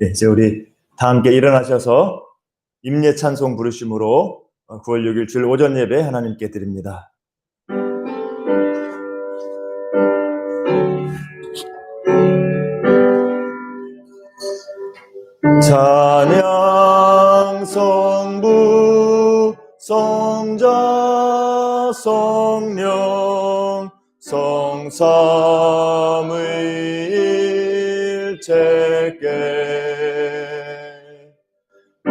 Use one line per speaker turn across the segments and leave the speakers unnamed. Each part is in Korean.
이제 우리 다 함께 일어나셔서 임예 찬송 부르심으로 9월 6일 주일 오전 예배 하나님께 드립니다. 찬양 성부 성자 성령 성삼위일체께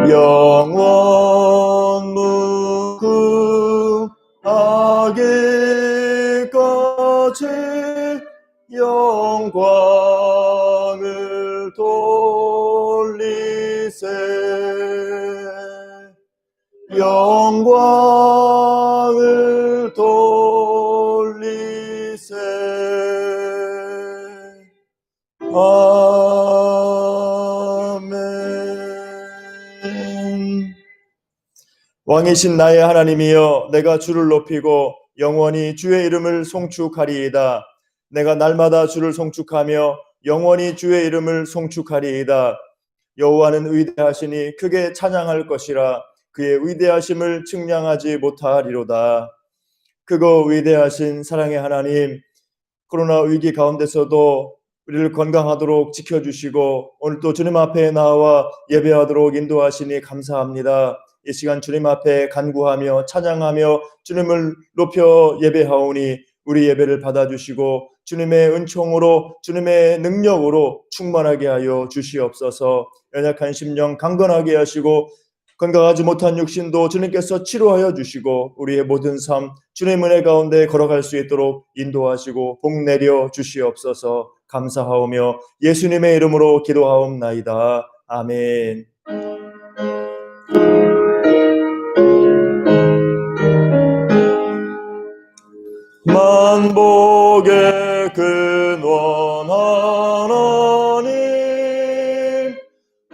영원 무궁하기까지 영광을 돌리세 영광을 돌리세 아멘. 왕이신 나의 하나님이여, 내가 주를 높이고 영원히 주의 이름을 송축하리이다. 내가 날마다 주를 송축하며 영원히 주의 이름을 송축하리이다. 여호와는 위대하시니 크게 찬양할 것이라. 그의 위대하심을 측량하지 못하리로다. 크고 위대하신 사랑의 하나님, 코로나 위기 가운데서도 우리를 건강하도록 지켜주시고 오늘도 주님 앞에 나와 예배하도록 인도하시니 감사합니다. 이 시간 주님 앞에 간구하며 찬양하며 주님을 높여 예배하오니 우리 예배를 받아주시고 주님의 은총으로 주님의 능력으로 충만하게 하여 주시옵소서. 연약한 심령 강건하게 하시고 건강하지 못한 육신도 주님께서 치료하여 주시고 우리의 모든 삶 주님 은혜 가운데 걸어갈 수 있도록 인도하시고 복 내려 주시옵소서. 감사하오며 예수님의 이름으로 기도하옵나이다. 아멘. 만복의 근원 하나님,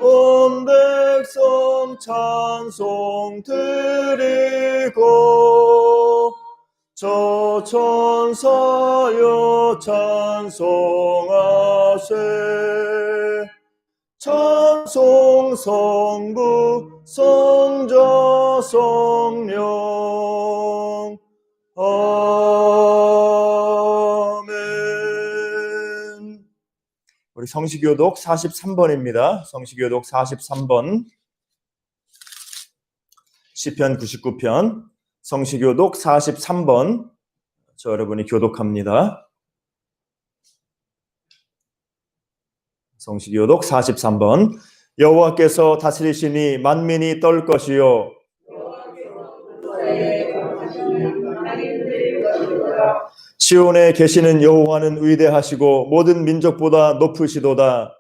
온 백성 찬송 드리고 저 천사여 찬송하세. 찬송 성부 성자 성령 아멘. 우리 성시교독 43번입니다. 성시교독 43번, 시편 99편, 성시교독 43번. 저 여러분이 교독합니다. 성시교독 43번. 여호와께서 다스리시니 만민이 떨 것이요 시온에 계시는 여호와는 위대하시고 모든 민족보다 높으시도다.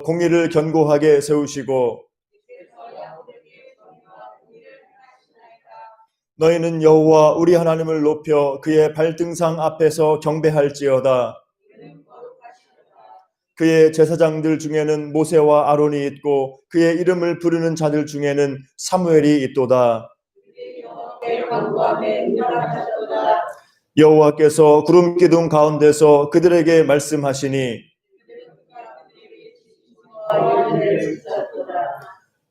공의를 견고하게 세우시고 너희는 여호와 우리 하나님을 높여 그의 발등상 앞에서 경배할지어다. 그의 제사장들 중에는 모세와 아론이 있고 그의 이름을 부르는 자들 중에는 사무엘이 있도다. 여호와께서 구름 기둥 가운데서 그들에게 말씀하시니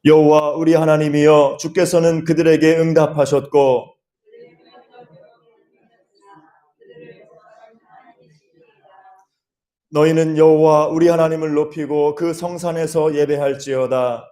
여호와 우리 하나님이여, 주께서는 그들에게 응답하셨고 너희는 여호와 우리 하나님을 높이고 그 성산에서 예배할지어다.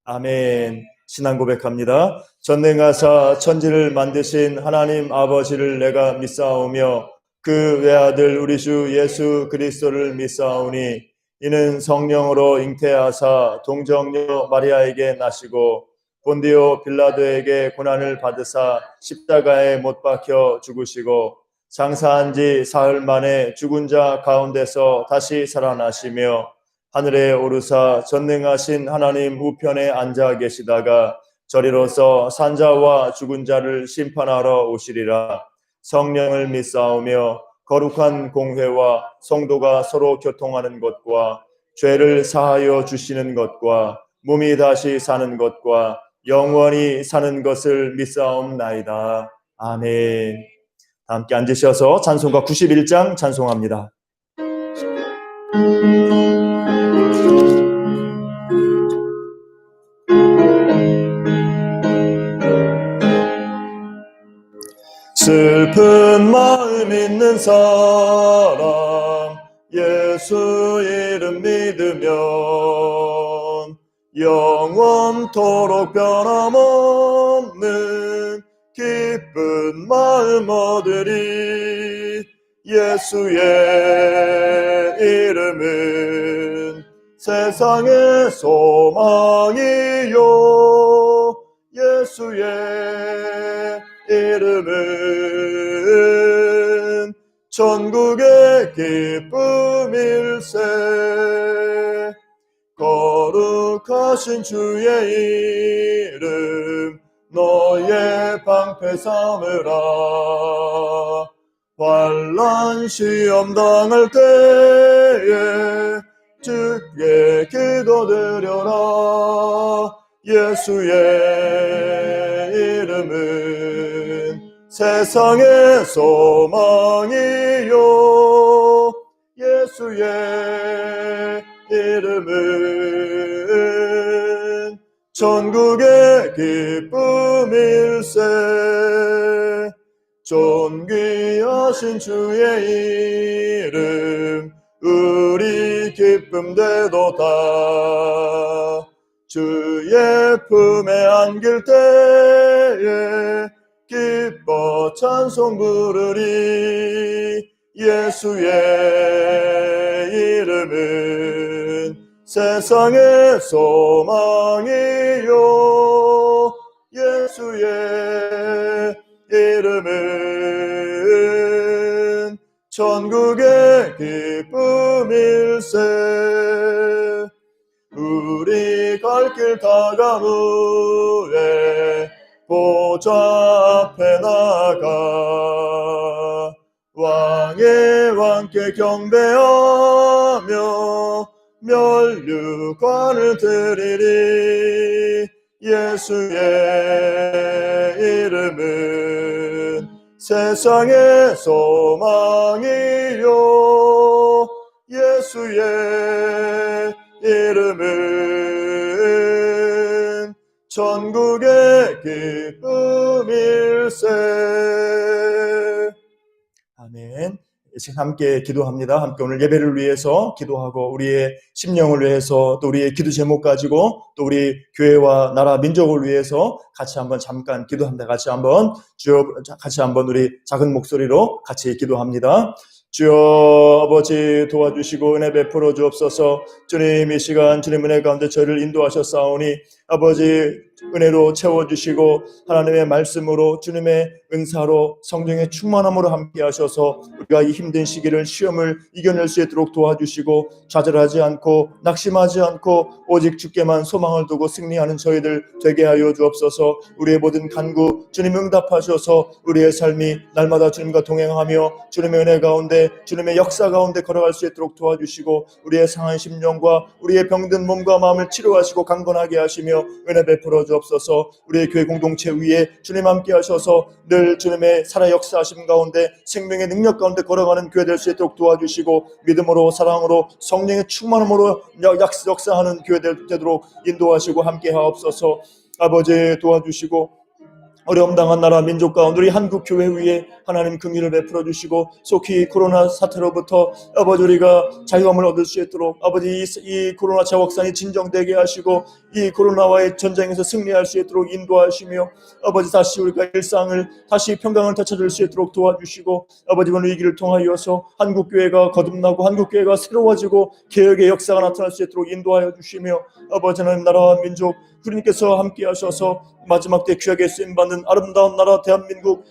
아멘. 신앙 고백합니다. 전능하사 천지를 만드신 하나님 아버지를 내가 믿사오며 그 외아들 우리 주 예수 그리스도를 믿사오니 이는 성령으로 잉태하사 동정녀 마리아에게 나시고 본디오 빌라도에게 고난을 받으사 십자가에 못 박혀 죽으시고 장사한 지 사흘 만에 죽은 자 가운데서 다시 살아나시며 하늘에 오르사 전능하신 하나님 우편에 앉아 계시다가 저리로서 산자와 죽은 자를 심판하러 오시리라. 성령을 믿사오며 거룩한 공회와 성도가 서로 교통하는 것과 죄를 사하여 주시는 것과 몸이 다시 사는 것과 영원히 사는 것을 믿사옵나이다. 아멘. 함께 앉으셔서 찬송가 91장 찬송합니다. 슬픈 마음 있는 사람 예수 이름 믿으면 영원토록 변함없는 기쁜 마음 얻으리. 예수의 이름은 세상의 소망이요 예수의 이름은 천국의 기쁨일세. 거룩하신 주의 이름 너의 방패 삼으라. 환난 시험 당할 때에 주께 기도드려라. 예수의 이름은 세상의 소망이요 예수의 이름은 천국의 기쁨일세. 존귀하신 주의 이름 우리 기쁨 되도다. 주의 품에 안길 때에 기뻐 찬송 부르리. 예수의 이름은 세상의 소망이요 예수의 이름은 천국의 기쁨일세. 우리 갈 길 다가온 후에 보좌 앞에 나가 왕의 왕께 경배하며 면류관을 드리리. 예수의 이름은 세상의 소망이요 예수의 이름은 천국의 기쁨일세. 아멘. 지금 함께 기도합니다. 함께 오늘 예배를 위해서 기도하고 우리의 심령을 위해서 또 우리의 기도 제목 가지고 또 우리 교회와 나라 민족을 위해서 같이 한번 잠깐 기도합니다. 같이 한번 우리 작은 목소리로 같이 기도합니다. 주여 아버지 도와주시고 은혜 베풀어 주옵소서. 주님 이 시간 주님 은혜 가운데 저희를 인도하셨사오니 아버지 은혜로 채워주시고 하나님의 말씀으로 주님의 은사로 성령의 충만함으로 함께 하셔서 우리가 이 힘든 시기를 시험을 이겨낼 수 있도록 도와주시고 좌절하지 않고 낙심하지 않고 오직 주께만 소망을 두고 승리하는 저희들 되게 하여 주옵소서. 우리의 모든 간구 주님 응답하셔서 우리의 삶이 날마다 주님과 동행하며 주님의 은혜 가운데 주님의 역사 가운데 걸어갈 수 있도록 도와주시고 우리의 상한 심령과 우리의 병든 몸과 마음을 치료하시고 강건하게 하시며 은혜 베풀어 주옵소서. 우리의 교회 공동체 위에 주님 함께 하셔서 늘 주님의 살아 역사하심 가운데 생명의 능력 가운데 걸어가는 교회 될 수 있도록 도와주시고 믿음으로 사랑으로 성령의 충만함으로 역사하는 교회 되도록 인도하시고 함께 하옵소서. 아버지 도와주시고 어려움 당한 나라 민족 가운데 우리 한국 교회 위에 하나님 긍휼을 베풀어 주시고 속히 코로나 사태로부터 아버지 우리가 자유함을 얻을 수 있도록 아버지 이 코로나 재확산이 진정되게 하시고 이 코로나와의 전쟁에서 승리할 수 있도록 인도하시며 아버지 다시 우리가 일상을 다시 평강을 되찾을 수 있도록 도와주시고 아버지 이번 위기를 통하여서 한국 교회가 거듭나고 한국 교회가 새로워지고 개혁의 역사가 나타날 수 있도록 인도하여 주시며 아버지 하나님 나라와 민족 주님께서 함께 하셔서 마지막 때 귀하게 쓰임받는 아름다운 나라 대한민국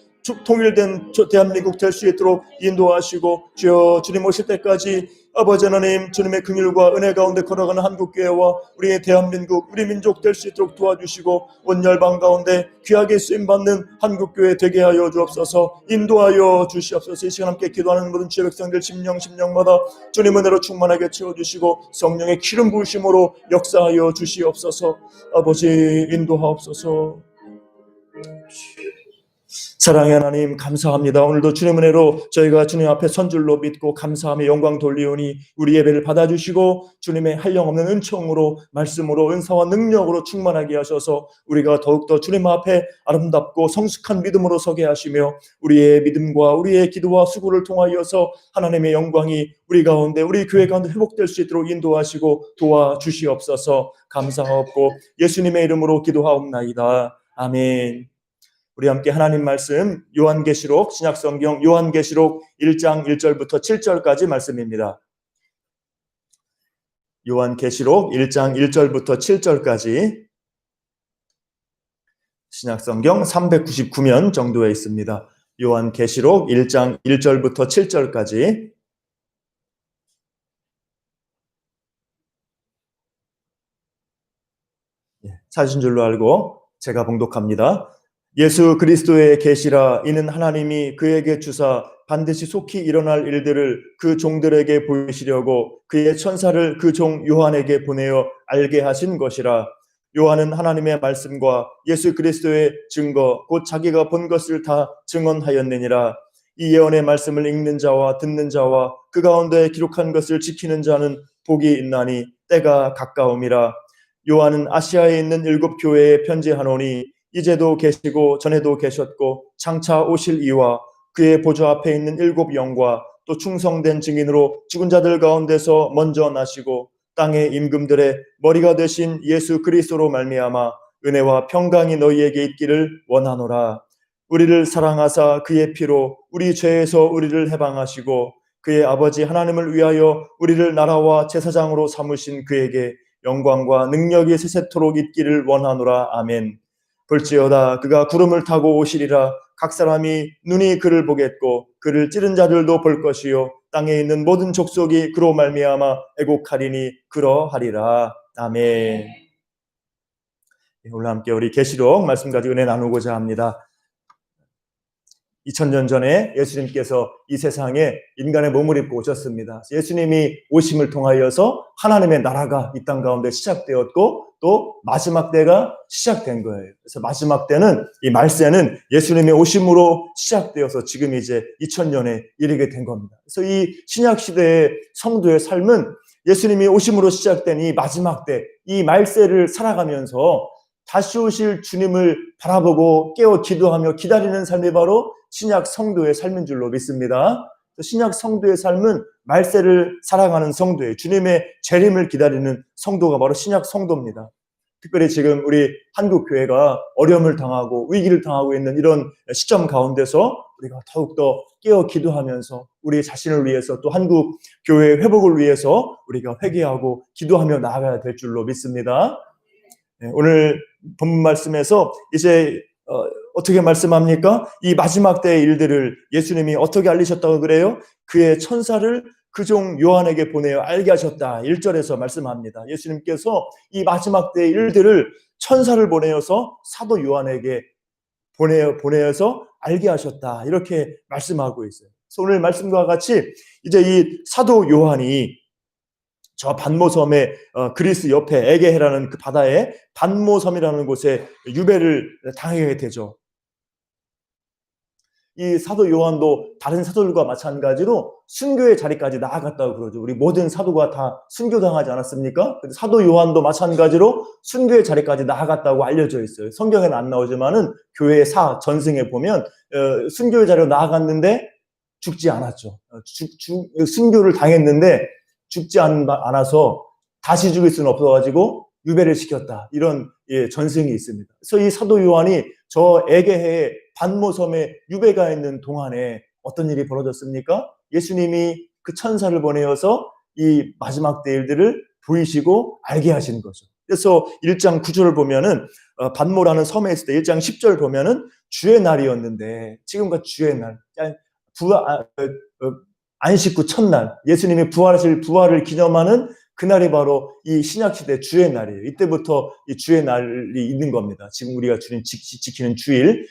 통일된 대한민국 될 수 있도록 인도하시고 주여 주님 오실 때까지 아버지 하나님 주님의 긍휼과 은혜 가운데 걸어가는 한국교회와 우리의 대한민국 우리 민족 될 수 있도록 도와주시고 온 열방 가운데 귀하게 쓰임받는 한국교회 되게 하여 주옵소서. 인도하여 주시옵소서. 이 시간 함께 기도하는 모든 주의 백성들 심령마다 주님 은혜로 충만하게 채워주시고 성령의 기름 부으심으로 역사하여 주시옵소서. 아버지 인도하옵소서. 사랑의 하나님 감사합니다. 오늘도 주님 은혜로 저희가 주님 앞에 선줄로 믿고 감사하며 영광 돌리오니 우리 예배를 받아주시고 주님의 한량없는 은총으로 말씀으로 은사와 능력으로 충만하게 하셔서 우리가 더욱더 주님 앞에 아름답고 성숙한 믿음으로 서게 하시며 우리의 믿음과 우리의 기도와 수고를 통하여서 하나님의 영광이 우리 가운데 우리 교회 가운데 회복될 수 있도록 인도하시고 도와주시옵소서. 감사하옵고 예수님의 이름으로 기도하옵나이다. 아멘. 우리 함께 하나님 말씀 요한계시록 신약성경 요한계시록 1장 1절부터 7절까지 말씀입니다. 요한계시록 1장 1절부터 7절까지 신약성경 399면 정도에 있습니다. 요한계시록 1장 1절부터 7절까지 사신 줄로 알고 제가 봉독합니다. 예수 그리스도의 계시라. 이는 하나님이 그에게 주사 반드시 속히 일어날 일들을 그 종들에게 보이시려고 그의 천사를 그 종 요한에게 보내어 알게 하신 것이라. 요한은 하나님의 말씀과 예수 그리스도의 증거 곧 자기가 본 것을 다 증언하였느니라. 이 예언의 말씀을 읽는 자와 듣는 자와 그 가운데 기록한 것을 지키는 자는 복이 있나니 때가 가까움이라. 요한은 아시아에 있는 7 교회에 편지하노니 이제도 계시고 전에도 계셨고 장차 오실 이와 그의 보좌 앞에 있는 7 영과 또 충성된 증인으로 죽은 자들 가운데서 먼저 나시고 땅의 임금들의 머리가 되신 예수 그리스도로 말미암아 은혜와 평강이 너희에게 있기를 원하노라. 우리를 사랑하사 그의 피로 우리 죄에서 우리를 해방하시고 그의 아버지 하나님을 위하여 우리를 나라와 제사장으로 삼으신 그에게 영광과 능력이 세세토록 있기를 원하노라. 아멘. 볼지어다 그가 구름을 타고 오시리라. 각 사람이 눈이 그를 보겠고 그를 찌른 자들도 볼 것이요 땅에 있는 모든 족속이 그로 말미암아 애곡하리니 그러하리라. 아멘. 오늘 함께 우리 계시록 말씀 가지고 은혜 나누고자 합니다. 2000년 전에 예수님께서 이 세상에 인간의 몸을 입고 오셨습니다. 예수님이 오심을 통하여서 하나님의 나라가 이 땅 가운데 시작되었고 또 마지막 때가 시작된 거예요. 그래서 마지막 때는 이 말세는 예수님의 오심으로 시작되어서 지금 이제 2000년에 이르게 된 겁니다. 그래서 이 신약 시대의 성도의 삶은 예수님이 오심으로 시작된 이 마지막 때, 이 말세를 살아가면서 다시 오실 주님을 바라보고 깨어 기도하며 기다리는 삶이 바로 신약 성도의 삶인 줄로 믿습니다. 신약 성도의 삶은 말세를 살아가는 성도예요. 주님의 재림을 기다리는 성도가 바로 신약 성도입니다. 특별히 지금 우리 한국 교회가 어려움을 당하고 위기를 당하고 있는 이런 시점 가운데서 우리가 더욱더 깨어 기도하면서 우리 자신을 위해서 또 한국 교회의 회복을 위해서 우리가 회개하고 기도하며 나아가야 될 줄로 믿습니다. 오늘 본문 말씀에서 이제 어떻게 말씀합니까? 이 마지막 때의 일들을 예수님이 어떻게 알리셨다고 그래요? 그의 천사를 그 종 요한에게 보내어 알게 하셨다. 1절에서 말씀합니다. 예수님께서 이 마지막 때의 일들을 천사를 보내어서 사도 요한에게 보내어서 알게 하셨다. 이렇게 말씀하고 있어요. 그래서 오늘 말씀과 같이 이제 이 사도 요한이 저 반모섬의 그리스 옆에 에게해라는 그 바다에 반모섬이라는 곳에 유배를 당하게 되죠. 이 사도 요한도 다른 사도들과 마찬가지로 순교의 자리까지 나아갔다고 그러죠. 우리 모든 사도가 다 순교당하지 않았습니까? 사도 요한도 마찬가지로 순교의 자리까지 나아갔다고 알려져 있어요. 성경에는 안 나오지만은 교회의 전승에 보면 순교의 자리로 나아갔는데 죽지 않았죠. 순교를 당했는데 죽지 않아서 다시 죽일 수는 없어가지고 유배를 시켰다. 이런 전승이 있습니다. 그래서 이 사도 요한이 저 에게해의 반모섬에 유배가 있는 동안에 어떤 일이 벌어졌습니까? 예수님이 그 천사를 보내어서 이 마지막 때 일들을 보이시고 알게 하시는 거죠. 그래서 1장 9절을 보면은 반모라는 섬에 있을 때 1장 10절 보면은 주의 날이었는데 지금과 주의 날 안식 후 첫날 예수님이 부활을 기념하는 그날이 바로 이 신약시대 주의 날이에요. 이때부터 이 주의 날이 있는 겁니다. 지금 우리가 지키는 주일,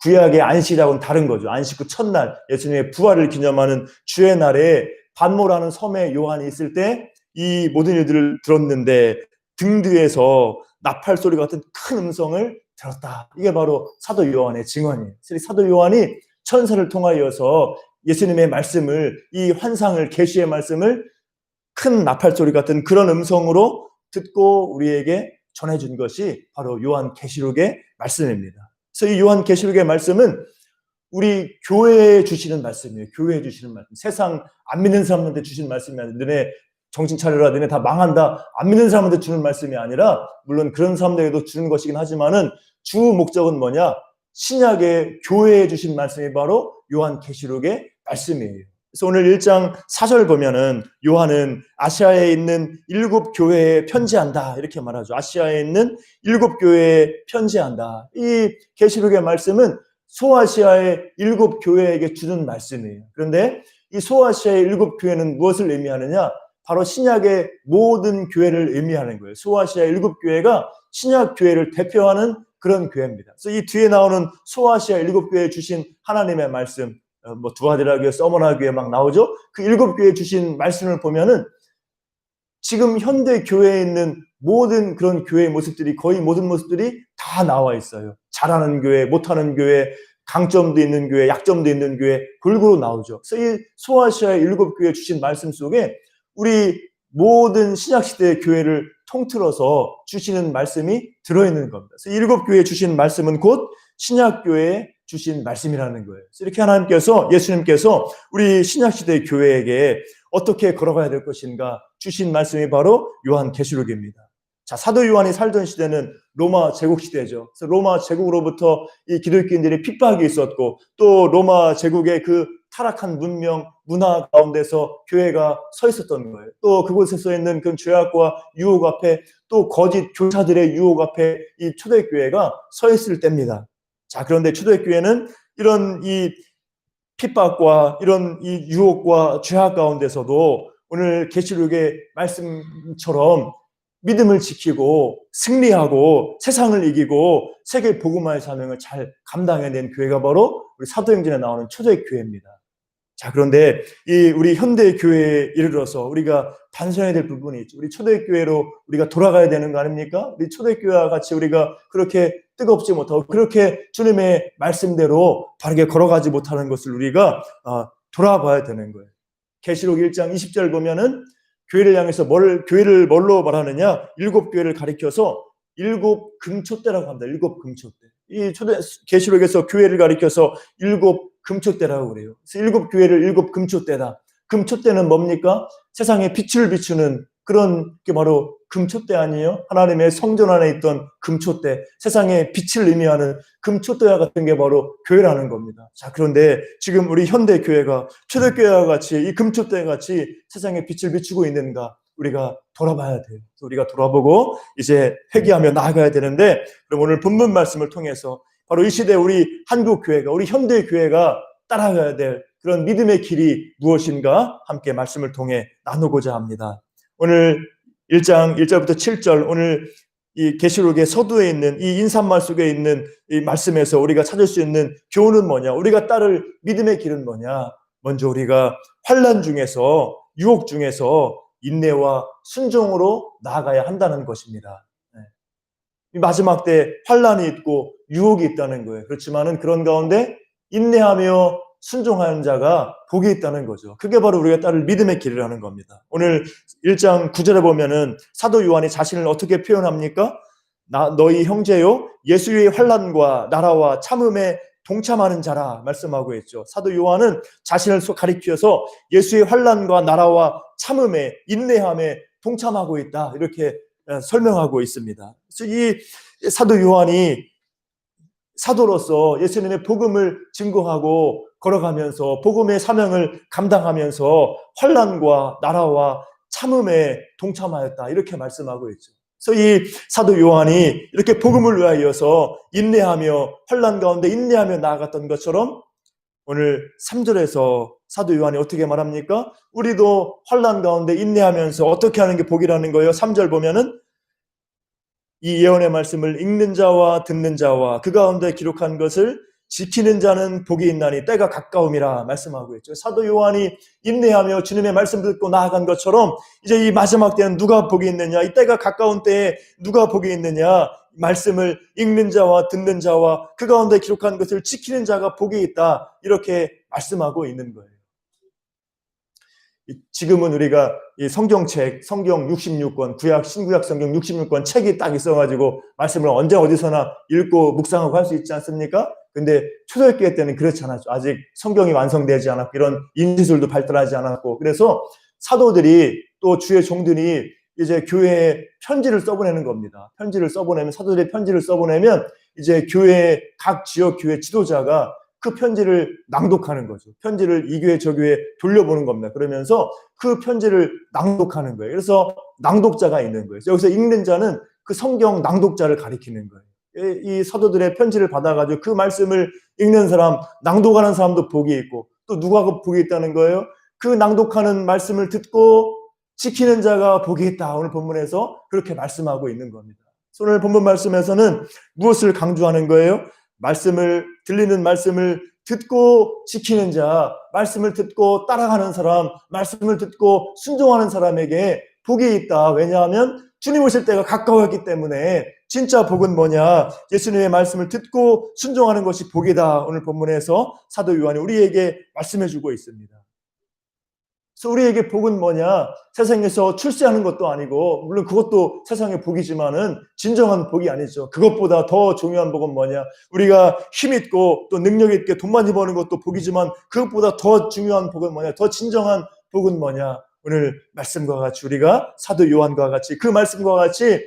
구약의 안식이라고는 다른 거죠. 안식 후 첫날 예수님의 부활을 기념하는 주의 날에 반모라는 섬에 요한이 있을 때 이 모든 일들을 들었는데 등 뒤에서 나팔 소리 같은 큰 음성을 들었다. 이게 바로 사도 요한의 증언이에요. 사도 요한이 천사를 통하여서 예수님의 말씀을, 이 환상을, 계시의 말씀을 큰 나팔소리 같은 그런 음성으로 듣고 우리에게 전해준 것이 바로 요한 계시록의 말씀입니다. 그래서 이 요한 계시록의 말씀은 우리 교회에 주시는 말씀이에요. 교회에 주시는 말씀. 세상 안 믿는 사람한테 주시는 말씀이 아니라 너네 정신 차려라, 너네 다 망한다, 안 믿는 사람한테 주는 말씀이 아니라, 물론 그런 사람들에게도 주는 것이긴 하지만은 주 목적은 뭐냐? 신약의 교회에 주신 말씀이 바로 요한 계시록의 말씀이에요. 그래서 오늘 1장 4절 보면은 요한은 아시아에 있는 7교회에 편지한다 이렇게 말하죠. 아시아에 있는 7교회에 편지한다. 이 계시록의 말씀은 소아시아의 7교회에게 주는 말씀이에요. 그런데 이 소아시아의 7교회는 무엇을 의미하느냐? 바로 신약의 모든 교회를 의미하는 거예요. 소아시아의 7교회가 신약 교회를 대표하는 그런 교회입니다. 그래서 이 뒤에 나오는 소아시아 7교회에 주신 하나님의 말씀, 뭐 두아디라 교회, 서머나 교회 막 나오죠. 그 7교회에 주신 말씀을 보면은 지금 현대 교회에 있는 모든 그런 교회의 모습들이, 거의 모든 모습들이 다 나와 있어요. 잘하는 교회, 못하는 교회, 강점도 있는 교회, 약점도 있는 교회 골고루 나오죠. 그래서 이 소아시아의 7교회에 주신 말씀 속에 우리 모든 신약시대의 교회를 통틀어서 주시는 말씀이 들어있는 겁니다. 그래서 7교회에 주신 말씀은 곧 신약교회에 주신 말씀이라는 거예요. 그래서 이렇게 하나님께서, 예수님께서 우리 신약시대 교회에게 어떻게 걸어가야 될 것인가 주신 말씀이 바로 요한 계시록입니다. 자, 사도 요한이 살던 시대는 로마 제국 시대죠. 그래서 로마 제국으로부터 이 기독교인들이 핍박이 있었고, 또 로마 제국의 그 타락한 문명, 문화 가운데서 교회가 서 있었던 거예요. 또 그곳에 서 있는 그 죄악과 유혹 앞에, 또 거짓 교사들의 유혹 앞에 이 초대교회가 서 있을 때입니다. 자, 그런데 초대교회는 이런 이 핍박과 이런 이 유혹과 죄악 가운데서도 오늘 계시록의 말씀처럼 믿음을 지키고 승리하고 세상을 이기고 세계 복음화의 사명을 잘 감당해낸 교회가 바로 우리 사도행전에 나오는 초대교회입니다. 자, 그런데 이 우리 현대 교회에 이르러서 우리가 반성해야 될 부분이 있죠. 우리 초대교회로 우리가 돌아가야 되는 거 아닙니까? 우리 초대교회와 같이 우리가 그렇게 뜨겁지 못하고 그렇게 주님의 말씀대로 바르게 걸어가지 못하는 것을 우리가 돌아봐야 되는 거예요. 계시록 1장 20절 보면은 교회를 향해서 교회를 뭘로 말하느냐? 7교회를 가리켜서 7금초대라고 합니다. 7금초대. 이 계시록에서 교회를 가리켜서 7금초대라고 그래요. 그래서 7교회를 7금초대다. 금초대는 뭡니까? 세상에 빛을 비추는 그런 게 바로 금초대 아니에요? 하나님의 성전 안에 있던 금초대, 세상에 빛을 의미하는 금초대와 같은 게 바로 교회라는 겁니다. 자, 그런데 지금 우리 현대 교회가 초대교회와 같이 이 금초대 같이 세상에 빛을 비추고 있는가? 우리가 돌아봐야 돼요. 우리가 돌아보고 이제 회개하며 나아가야 되는데, 그럼 오늘 본문 말씀을 통해서 바로 이 시대 우리 한국 교회가, 우리 현대 교회가 따라가야 될 그런 믿음의 길이 무엇인가 함께 말씀을 통해 나누고자 합니다. 오늘 1장 1절부터 7절, 오늘 이 계시록의 서두에 있는 이 인사말 속에 있는 이 말씀에서 우리가 찾을 수 있는 교훈은 뭐냐? 우리가 따를 믿음의 길은 뭐냐? 먼저 우리가 환난 중에서, 유혹 중에서 인내와 순종으로 나아가야 한다는 것입니다. 이 마지막 때 환난이 있고 유혹이 있다는 거예요. 그렇지만은 그런 가운데 인내하며 순종하는 자가 복이 있다는 거죠. 그게 바로 우리가 따를 믿음의 길이라는 겁니다. 오늘 1장 9절에 보면은 사도 요한이 자신을 어떻게 표현합니까? 너희 형제요 예수의 환난과 나라와 참음에 동참하는 자라 말씀하고 있죠. 사도 요한은 자신을 가리켜서 예수의 환난과 나라와 참음에, 인내함에 동참하고 있다 이렇게 설명하고 있습니다. 그래서 이 사도 요한이 사도로서 예수님의 복음을 증거하고 걸어가면서 복음의 사명을 감당하면서 환난과 나라와 참음에 동참하였다 이렇게 말씀하고 있죠. 그래서 이 사도 요한이 이렇게 복음을 위하여서 인내하며 환난 가운데 인내하며 나아갔던 것처럼 오늘 3절에서 사도 요한이 어떻게 말합니까? 우리도 환난 가운데 인내하면서 어떻게 하는 게 복이라는 거예요. 3절 보면은 이 예언의 말씀을 읽는 자와 듣는 자와 그 가운데 기록한 것을 지키는 자는 복이 있나니 때가 가까움이라 말씀하고 있죠. 사도 요한이 인내하며 주님의 말씀 듣고 나아간 것처럼 이제 이 마지막 때는 누가 복이 있느냐, 이 때가 가까운 때에 누가 복이 있느냐, 말씀을 읽는 자와 듣는 자와 그 가운데 기록한 것을 지키는 자가 복이 있다. 이렇게 말씀하고 있는 거예요. 지금은 우리가 이 성경책, 성경 66권, 구약, 신구약 성경 66권 책이 딱 있어가지고 말씀을 언제 어디서나 읽고 묵상하고 할 수 있지 않습니까? 근데 초대교회 때는 그렇지 않았죠. 아직 성경이 완성되지 않았고 이런 인지술도 발달하지 않았고 그래서 사도들이 또 주의 종들이 이제 교회에 편지를 써보내는 겁니다. 편지를 써보내면 사도들의 편지를 써보내면 이제 교회 각 지역 교회 지도자가 그 편지를 낭독하는 거죠. 편지를 이 교회 저 교회 돌려보는 겁니다. 그러면서 그 편지를 낭독하는 거예요. 그래서 낭독자가 있는 거예요. 여기서 읽는 자는 그 성경 낭독자를 가리키는 거예요. 이 사도들의 편지를 받아가지고 그 말씀을 읽는 사람, 낭독하는 사람도 복이 있고 또 누가 복이 있다는 거예요? 그 낭독하는 말씀을 듣고 지키는 자가 복이 있다. 오늘 본문에서 그렇게 말씀하고 있는 겁니다. 오늘 본문 말씀에서는 무엇을 강조하는 거예요? 말씀을 들리는 말씀을 듣고 지키는 자, 말씀을 듣고 따라가는 사람, 말씀을 듣고 순종하는 사람에게 복이 있다. 왜냐하면 주님 오실 때가 가까웠기 때문에 진짜 복은 뭐냐? 예수님의 말씀을 듣고 순종하는 것이 복이다. 오늘 본문에서 사도 요한이 우리에게 말씀해 주고 있습니다. 그래서 우리에게 복은 뭐냐? 세상에서 출세하는 것도 아니고 물론 그것도 세상의 복이지만은 진정한 복이 아니죠. 그것보다 더 중요한 복은 뭐냐? 우리가 힘있고 또 능력 있게 돈 많이 버는 것도 복이지만 그것보다 더 중요한 복은 뭐냐? 더 진정한 복은 뭐냐? 오늘 말씀과 같이 우리가 사도 요한과 같이 그 말씀과 같이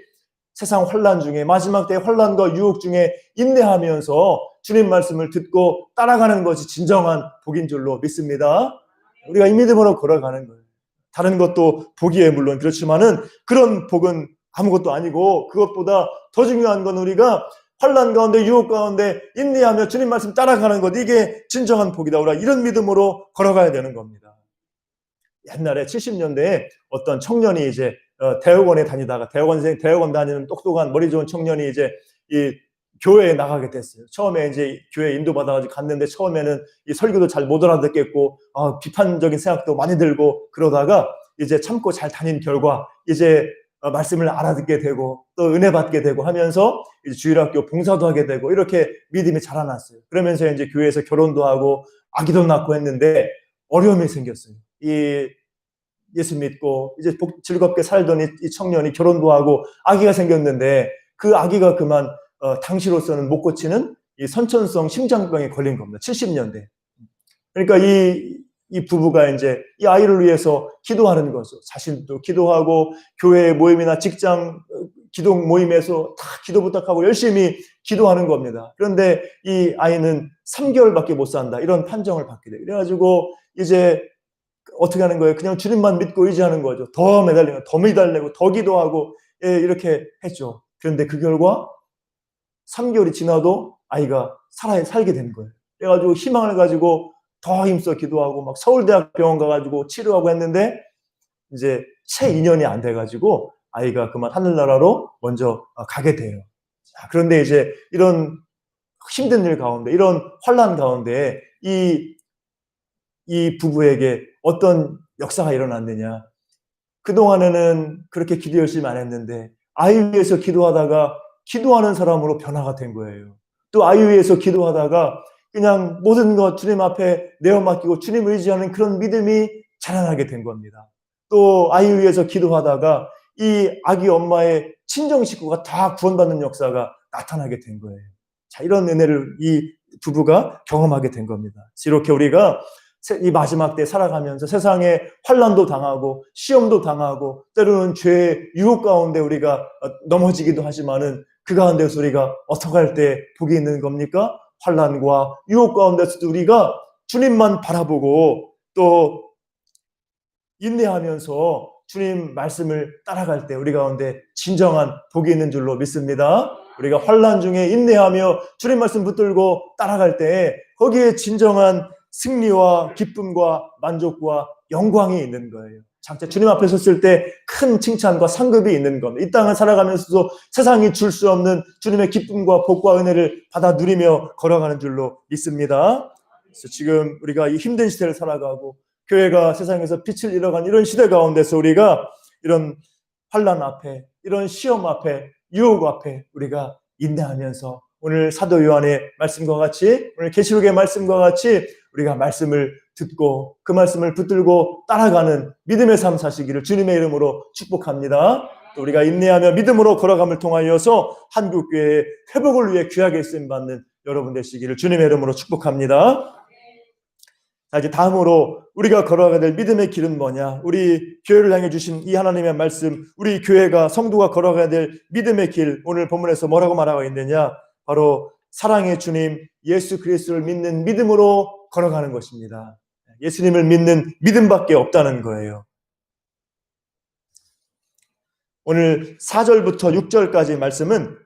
세상 환난 중에 마지막 때 환난과 유혹 중에 인내하면서 주님 말씀을 듣고 따라가는 것이 진정한 복인 줄로 믿습니다. 우리가 이 믿음으로 걸어가는 거예요. 다른 것도 복이에요. 물론 그렇지만은 그런 복은 아무것도 아니고 그것보다 더 중요한 건 우리가 환난 가운데 유혹 가운데 인내하며 주님 말씀 따라가는 것 이게 진정한 복이다. 우리가 이런 믿음으로 걸어가야 되는 겁니다. 옛날에 70년대에 어떤 청년이 이제 대학원에 다니다가 대학원 다니는 똑똑한 머리 좋은 청년이 이제 이 교회에 나가게 됐어요. 처음에 이제 교회에 인도받아가지고 갔는데 처음에는 이 설교도 잘 못 알아듣겠고 비판적인 생각도 많이 들고 그러다가 이제 참고 잘 다닌 결과 이제 말씀을 알아듣게 되고 또 은혜 받게 되고 하면서 이제 주일학교 봉사도 하게 되고 이렇게 믿음이 자라났어요. 그러면서 이제 교회에서 결혼도 하고 아기도 낳고 했는데 어려움이 생겼어요. 이 예수 믿고 이제 즐겁게 살던 이 청년이 결혼도 하고 아기가 생겼는데 그 아기가 그만 당시로서는 못 고치는 이 선천성 심장병에 걸린 겁니다. 70년대. 그러니까 이 부부가 이제 이 아이를 위해서 기도하는 거죠. 자신도 기도하고 교회 모임이나 직장 기도 모임에서 다 기도 부탁하고 열심히 기도하는 겁니다. 그런데 이 아이는 3개월밖에 못 산다. 이런 판정을 받게 돼요. 그래가지고 이제 어떻게 하는 거예요? 그냥 주님만 믿고 의지하는 거죠. 더 매달리고 더 기도하고 이렇게 했죠. 그런데 그 결과 3개월이 지나도 아이가 살게 된 거예요. 그래가지고 희망을 가지고 더 힘써 기도하고 막 서울대학 병원 가가지고 치료하고 했는데 이제 채 2년이 안 돼가지고 아이가 그만 하늘나라로 먼저 가게 돼요. 자, 그런데 이제 이런 힘든 일 가운데 이런 환난 가운데 이 부부에게 어떤 역사가 일어났느냐. 그동안에는 그렇게 기도 열심히 안 했는데 아이 위해서 기도하다가 기도하는 사람으로 변화가 된 거예요. 또 아이 위해서 기도하다가 그냥 모든 것 주님 앞에 내어 맡기고 주님 의지하는 그런 믿음이 자라나게 된 겁니다. 또 아이 위해서 기도하다가 이 아기 엄마의 친정 식구가 다 구원받는 역사가 나타나게 된 거예요. 자, 이런 은혜를 이 부부가 경험하게 된 겁니다. 이렇게 우리가 이 마지막 때 살아가면서 세상에 환난도 당하고 시험도 당하고 때로는 죄의 유혹 가운데 우리가 넘어지기도 하지만은 그 가운데서 우리가 어떻게 할 때 복이 있는 겁니까? 환난과 유혹 가운데서도 우리가 주님만 바라보고 또 인내하면서 주님 말씀을 따라갈 때 우리 가운데 진정한 복이 있는 줄로 믿습니다. 우리가 환난 중에 인내하며 주님 말씀 붙들고 따라갈 때 거기에 진정한 승리와 기쁨과 만족과 영광이 있는 거예요. 장차 주님 앞에 섰을 때 큰 칭찬과 상급이 있는 겁니다. 이 땅을 살아가면서도 세상이 줄 수 없는 주님의 기쁨과 복과 은혜를 받아 누리며 걸어가는 줄로 믿습니다. 그래서 지금 우리가 이 힘든 시대를 살아가고 교회가 세상에서 빛을 잃어간 이런 시대 가운데서 우리가 이런 환난 앞에 이런 시험 앞에 유혹 앞에 우리가 인내하면서 오늘 사도 요한의 말씀과 같이, 오늘 계시록의 말씀과 같이 우리가 말씀을 듣고 그 말씀을 붙들고 따라가는 믿음의 삶 사시기를 주님의 이름으로 축복합니다. 또 우리가 인내하며 믿음으로 걸어감을 통하여서 한국교회의 회복을 위해 귀하게 쓰임받는 여러분 되시기를 주님의 이름으로 축복합니다. 자, 이제 다음으로 우리가 걸어가야 될 믿음의 길은 뭐냐? 우리 교회를 향해 주신 이 하나님의 말씀, 우리 교회가 성도가 걸어가야 될 믿음의 길, 오늘 본문에서 뭐라고 말하고 있느냐? 바로 사랑의 주님 예수 그리스도를 믿는 믿음으로 걸어가는 것입니다. 예수님을 믿는 믿음밖에 없다는 거예요. 오늘 4절부터 6절까지 말씀은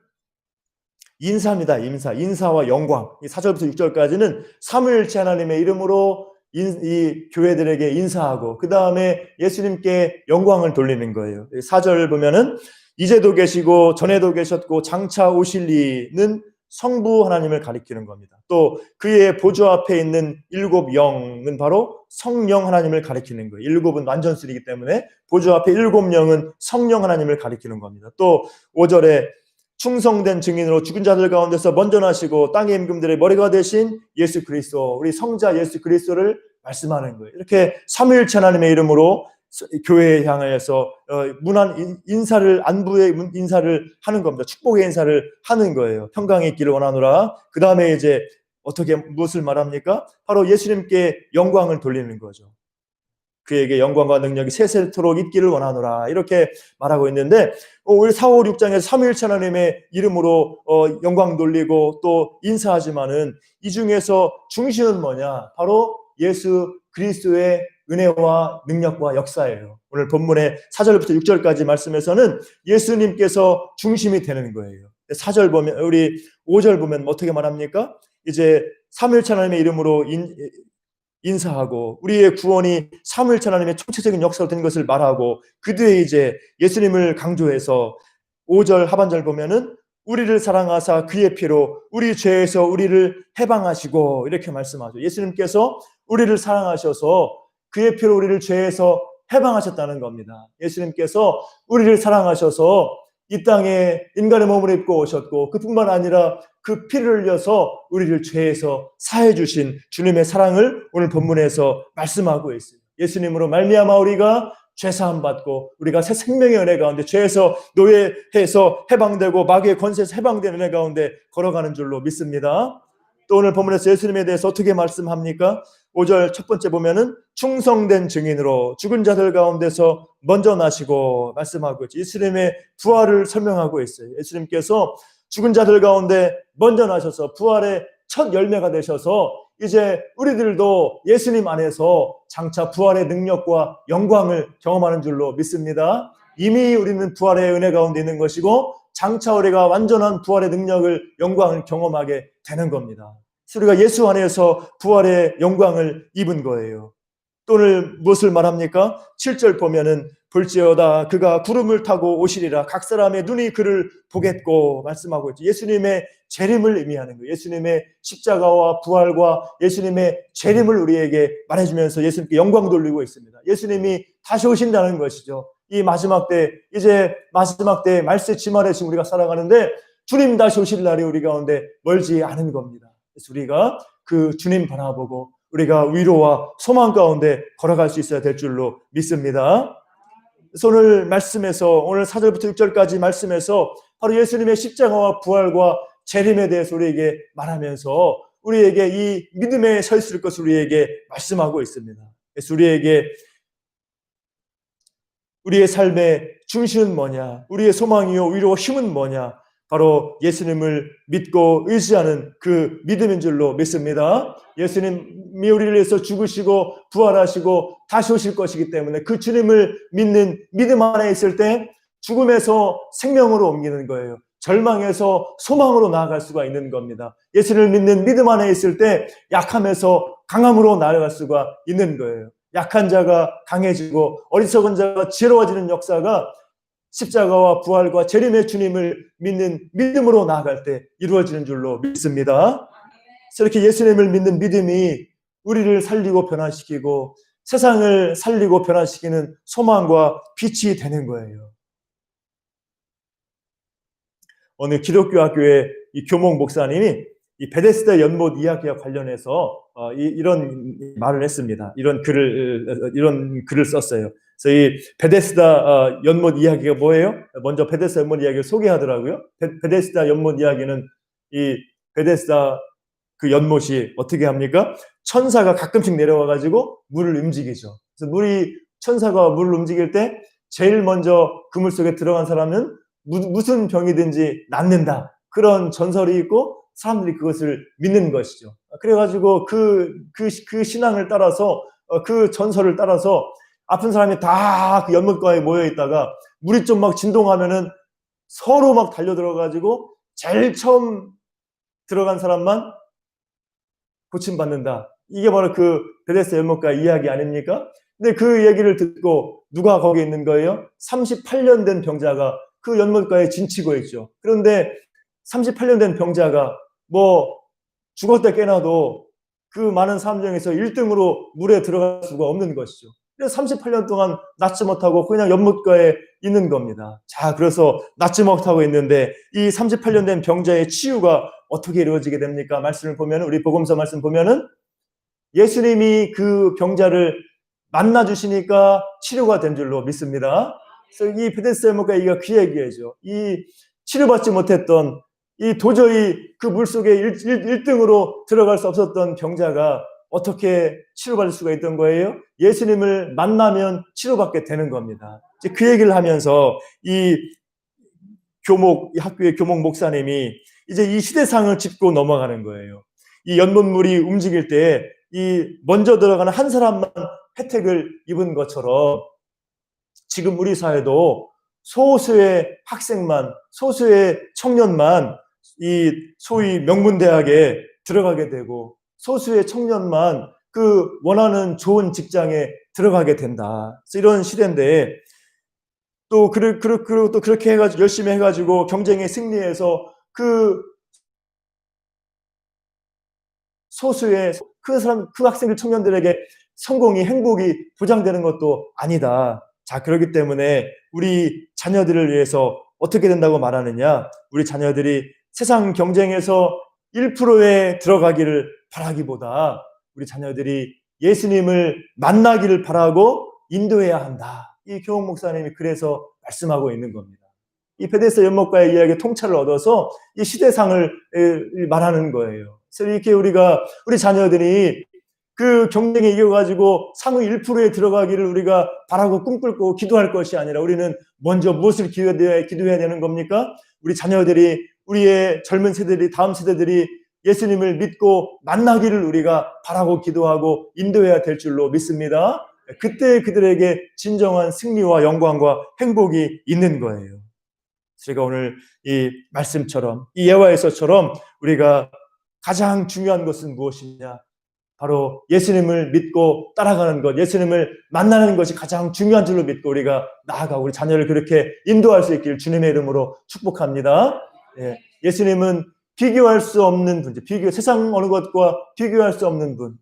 인사입니다. 인사와 영광. 4절부터 6절까지는 삼위일체 하나님의 이름으로 이 교회들에게 인사하고 그 다음에 예수님께 영광을 돌리는 거예요. 4절 보면은 이제도 계시고 전에도 계셨고 장차 오실 이는 성부 하나님을 가리키는 겁니다. 또 그의 보좌 앞에 있는 7 영은 바로 성령 하나님을 가리키는 거예요. 7은 완전술이기 때문에 보좌 앞에 7 영은 성령 하나님을 가리키는 겁니다. 또 5절에 충성된 증인으로 죽은 자들 가운데서 먼저 나시고 땅의 임금들의 머리가 되신 예수 그리스도, 우리 성자 예수 그리스도를 말씀하는 거예요. 이렇게 삼위일체 하나님의 이름으로 교회에 향해서 문안 인사를, 안부의 인사를 하는 겁니다. 축복의 인사를 하는 거예요. 평강이 있기를 원하노라. 그 다음에 이제 어떻게 무엇을 말합니까? 바로 예수님께 영광을 돌리는 거죠. 그에게 영광과 능력이 세세토록 있기를 원하노라 이렇게 말하고 있는데, 우리 4, 5, 6장에서 삼위일체 하나님의 이름으로 영광 돌리고 또 인사하지만은 이 중에서 중심은 뭐냐? 바로 예수 그리스도의 은혜와 능력과 역사예요. 오늘 본문의 4절부터 6절까지 말씀에서는 예수님께서 중심이 되는 거예요. 4절 보면, 우리 5절 보면 어떻게 말합니까? 이제 삼위일체 하나님의 이름으로 인사하고 우리의 구원이 삼위일체 하나님의 총체적인 역사로 된 것을 말하고 그 뒤에 이제 예수님을 강조해서 5절 하반절 보면은 우리를 사랑하사 그의 피로 우리 죄에서 우리를 해방하시고 이렇게 말씀하죠. 예수님께서 우리를 사랑하셔서 그의 피로 우리를 죄에서 해방하셨다는 겁니다. 예수님께서 우리를 사랑하셔서 이 땅에 인간의 몸을 입고 오셨고 그뿐만 아니라 그 피를 흘려서 우리를 죄에서 사해 주신 주님의 사랑을 오늘 본문에서 말씀하고 있습니다. 예수님으로 말미암아 우리가 죄사함 받고 우리가 새 생명의 은혜 가운데 죄에서 노예해서 해방되고 마귀의 권세에서 해방된 은혜 가운데 걸어가는 줄로 믿습니다. 또 오늘 본문에서 예수님에 대해서 어떻게 말씀합니까? 5절 첫 번째 보면은 충성된 증인으로 죽은 자들 가운데서 먼저 나시고 말씀하고 있죠. 예수님의 부활을 설명하고 있어요. 예수님께서 죽은 자들 가운데 먼저 나셔서 부활의 첫 열매가 되셔서 이제 우리들도 예수님 안에서 장차 부활의 능력과 영광을 경험하는 줄로 믿습니다. 이미 우리는 부활의 은혜 가운데 있는 것이고 장차 우리가 완전한 부활의 능력을, 영광을 경험하게 되는 겁니다. 우리가 예수 안에서 부활의 영광을 입은 거예요. 또 오늘 무엇을 말합니까? 7절 보면은 볼지어다 그가 구름을 타고 오시리라 각 사람의 눈이 그를 보겠고 말씀하고 있죠. 예수님의 재림을 의미하는 거예요. 예수님의 십자가와 부활과 예수님의 재림을 우리에게 말해주면서 예수님께 영광 돌리고 있습니다. 예수님이 다시 오신다는 것이죠. 이 마지막 때, 이제 마지막 때 말세 지말에 지금 우리가 살아가는데 주님 다시 오실 날이 우리 가운데 멀지 않은 겁니다. 그래서 우리가 그 주님 바라보고 우리가 위로와 소망 가운데 걸어갈 수 있어야 될 줄로 믿습니다. 그래서 오늘 말씀에서, 오늘 4절부터 6절까지 말씀에서 바로 예수님의 십자가와 부활과 재림에 대해서 우리에게 말하면서 우리에게 이 믿음에 서 있을 것을 우리에게 말씀하고 있습니다. 그래서 우리에게 우리의 삶의 중심은 뭐냐? 우리의 소망이요 위로와 힘은 뭐냐? 바로 예수님을 믿고 의지하는 그 믿음인 줄로 믿습니다. 예수님이 우리를 위해서 죽으시고 부활하시고 다시 오실 것이기 때문에 그 주님을 믿는 믿음 안에 있을 때 죽음에서 생명으로 옮기는 거예요. 절망에서 소망으로 나아갈 수가 있는 겁니다. 예수님을 믿는 믿음 안에 있을 때 약함에서 강함으로 나아갈 수가 있는 거예요. 약한 자가 강해지고 어리석은 자가 지혜로워지는 역사가 십자가와 부활과 재림의 주님을 믿는 믿음으로 나아갈 때 이루어지는 줄로 믿습니다. 그래서 이렇게 예수님을 믿는 믿음이 우리를 살리고 변화시키고 세상을 살리고 변화시키는 소망과 빛이 되는 거예요. 어느 기독교 학교의 이 교목 목사님이 이 베데스다 연못 이야기와 관련해서 이런 말을 했습니다. 이런 글을 썼어요. 그래서 이 베데스다 연못 이야기가 뭐예요? 먼저 베데스다 연못 이야기를 소개하더라고요. 베데스다 연못 이야기는 이 베데스다 그 연못이 어떻게 합니까? 천사가 가끔씩 내려와 가지고 물을 움직이죠. 그래서 천사가 물을 움직일 때 제일 먼저 그물 속에 들어간 사람은 무슨 병이든지 낫는다. 그런 전설이 있고 사람들이 그것을 믿는 것이죠. 그래가지고 그 신앙을 따라서 그 전설을 따라서 아픈 사람이 다 그 연못가에 모여 있다가 물이 좀 막 진동하면은 서로 막 달려 들어가지고 제일 처음 들어간 사람만 고침받는다. 이게 바로 그 베데스다 연못가 이야기 아닙니까? 근데 그 얘기를 듣고 누가 거기 있는 거예요? 38년 된 병자가 그 연못가에 진치고 있죠. 그런데 38년 된 병자가 뭐 죽었다 깨나도 그 많은 사람 중에서 1등으로 물에 들어갈 수가 없는 것이죠. 그래서 38년 동안 낫지 못하고 그냥 연못가에 있는 겁니다. 자, 그래서 낫지 못하고 있는데 이 38년 된 병자의 치유가 어떻게 이루어지게 됩니까? 말씀을 보면 우리 복음서 말씀 보면은 예수님이 그 병자를 만나 주시니까 치료가 된 줄로 믿습니다. 그래서 이 베데스다 연못가 얘기가 그 얘기죠. 이 치료받지 못했던 이 도저히 그 물속에 1등으로 들어갈 수 없었던 병자가 어떻게 치료받을 수가 있던 거예요? 예수님을 만나면 치료받게 되는 겁니다. 이제 그 얘기를 하면서 이 학교의 교목 목사님이 이제 이 시대상을 짚고 넘어가는 거예요. 이 연못물이 움직일 때 이 먼저 들어가는 한 사람만 혜택을 입은 것처럼 지금 우리 사회도 소수의 학생만, 소수의 청년만 이 소위 명문대학에 들어가게 되고 소수의 청년만 그 원하는 좋은 직장에 들어가게 된다. 이런 시대인데 또 그렇게 해가지고 열심히 해가지고 경쟁에 승리해서 그 소수의 그 학생들 청년들에게 성공이 행복이 보장되는 것도 아니다. 자, 그렇기 때문에 우리 자녀들을 위해서 어떻게 된다고 말하느냐? 우리 자녀들이 세상 경쟁에서 1%에 들어가기를 바라기보다 우리 자녀들이 예수님을 만나기를 바라고 인도해야 한다. 이 교목 목사님이 그래서 말씀하고 있는 겁니다. 이 베데스다 연못가의 이야기의 통찰을 얻어서 이 시대상을 말하는 거예요. 그래서 이렇게 우리 자녀들이 그 경쟁에 이겨가지고 상위 1%에 들어가기를 우리가 바라고 꿈꾸고 기도할 것이 아니라 우리는 먼저 무엇을 기도해야 되는 겁니까? 우리 자녀들이, 우리의 젊은 세대들이, 다음 세대들이 예수님을 믿고 만나기를 우리가 바라고 기도하고 인도해야 될 줄로 믿습니다. 그때 그들에게 진정한 승리와 영광과 행복이 있는 거예요. 제가 오늘 이 말씀처럼, 이 예화에서처럼 우리가 가장 중요한 것은 무엇이냐? 바로 예수님을 믿고 따라가는 것, 예수님을 만나는 것이 가장 중요한 줄로 믿고 우리가 나아가고 우리 자녀를 그렇게 인도할 수 있기를 주님의 이름으로 축복합니다. 예수님은 비교할 수 없는 분, 세상 어느 것과 비교할 수 없는 분.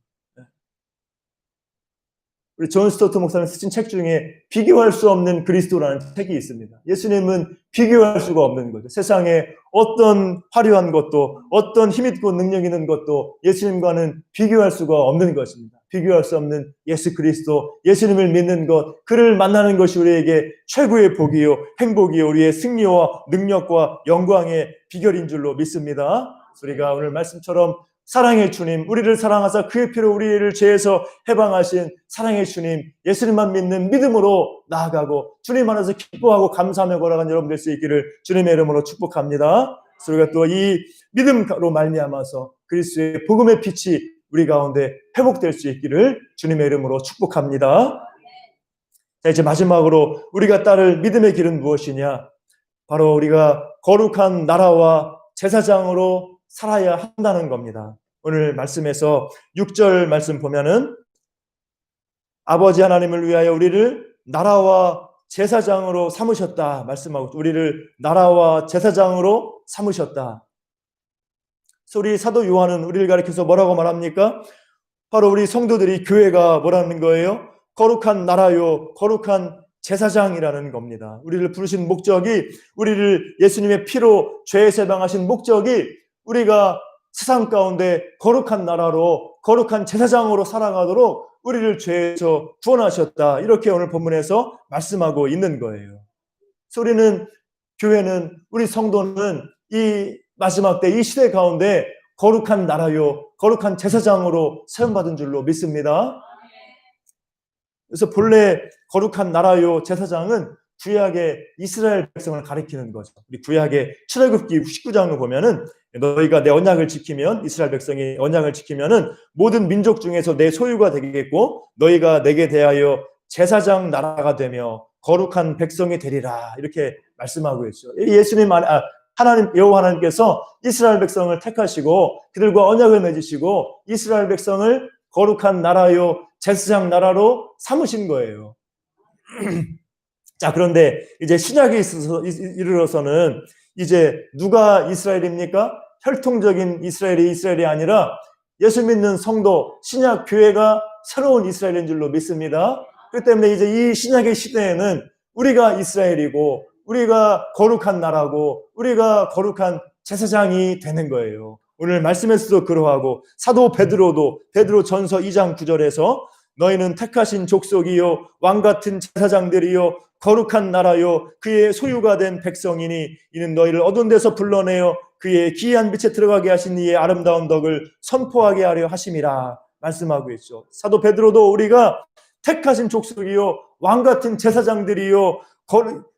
우리 존 스토트 목사님 쓰신 책 중에 비교할 수 없는 그리스도라는 책이 있습니다. 예수님은 비교할 수가 없는 거죠. 세상에 어떤 화려한 것도 어떤 힘있고 능력 있는 것도 예수님과는 비교할 수가 없는 것입니다. 비교할 수 없는 예수 그리스도, 예수님을 믿는 것, 그를 만나는 것이 우리에게 최고의 복이요 행복이요 우리의 승리와 능력과 영광의 비결인 줄로 믿습니다. 우리가 오늘 말씀처럼 사랑의 주님, 우리를 사랑하사 그의 피로 우리를 죄에서 해방하신 사랑의 주님, 예수님만 믿는 믿음으로 나아가고 주님 안에서 기뻐하고 감사하며 걸어가는 여러분 될 수 있기를 주님의 이름으로 축복합니다. 우리가 또 이 믿음으로 말미암아서 그리스도의 복음의 빛이 우리 가운데 회복될 수 있기를 주님의 이름으로 축복합니다. 자, 이제 마지막으로 우리가 따를 믿음의 길은 무엇이냐? 바로 우리가 거룩한 나라와 제사장으로 살아야 한다는 겁니다. 오늘 말씀에서 6절 말씀 보면은 아버지 하나님을 위하여 우리를 나라와 제사장으로 삼으셨다 말씀하고 우리를 나라와 제사장으로 삼으셨다. 우리 사도 요한은 우리를 가리켜서 뭐라고 말합니까? 바로 우리 성도들이 교회가 뭐라는 거예요? 거룩한 나라요, 거룩한 제사장이라는 겁니다. 우리를 부르신 목적이, 우리를 예수님의 피로 죄 세방하신 목적이 우리가 세상 가운데 거룩한 나라로, 거룩한 제사장으로 살아가도록 우리를 죄에서 구원하셨다. 이렇게 오늘 본문에서 말씀하고 있는 거예요. 그래서 우리는, 교회는, 우리 성도는 이 마지막 때 이 시대 가운데 거룩한 나라요, 거룩한 제사장으로 세움받은 줄로 믿습니다. 그래서 본래 거룩한 나라요 제사장은 구약의 이스라엘 백성을 가리키는 거죠. 우리 구약의 출애굽기 19장을 보면은 너희가 내 언약을 지키면, 이스라엘 백성이 언약을 지키면은 모든 민족 중에서 내 소유가 되겠고 너희가 내게 대하여 제사장 나라가 되며 거룩한 백성이 되리라, 이렇게 말씀하고 있죠. 예수님 하나님, 여호와 하나님께서 이스라엘 백성을 택하시고 그들과 언약을 맺으시고 이스라엘 백성을 거룩한 나라요 제사장 나라로 삼으신 거예요. 자, 그런데 이제 신약에 이르러서는 이제 누가 이스라엘입니까? 혈통적인 이스라엘이 아니라 예수 믿는 성도, 신약 교회가 새로운 이스라엘인 줄로 믿습니다. 그렇기 때문에 이제 이 신약의 시대에는 우리가 이스라엘이고 우리가 거룩한 나라고 우리가 거룩한 제사장이 되는 거예요. 오늘 말씀에서도 그러하고 사도 베드로 전서 2장 9절에서 너희는 택하신 족속이요 왕같은 제사장들이요 거룩한 나라요 그의 소유가 된 백성이니 이는 너희를 어두운 데서 불러내어 그의 기이한 빛에 들어가게 하신 이의 아름다운 덕을 선포하게 하려 하심이라 말씀하고 있죠. 사도 베드로도 우리가 택하신 족속이요 왕같은 제사장들이요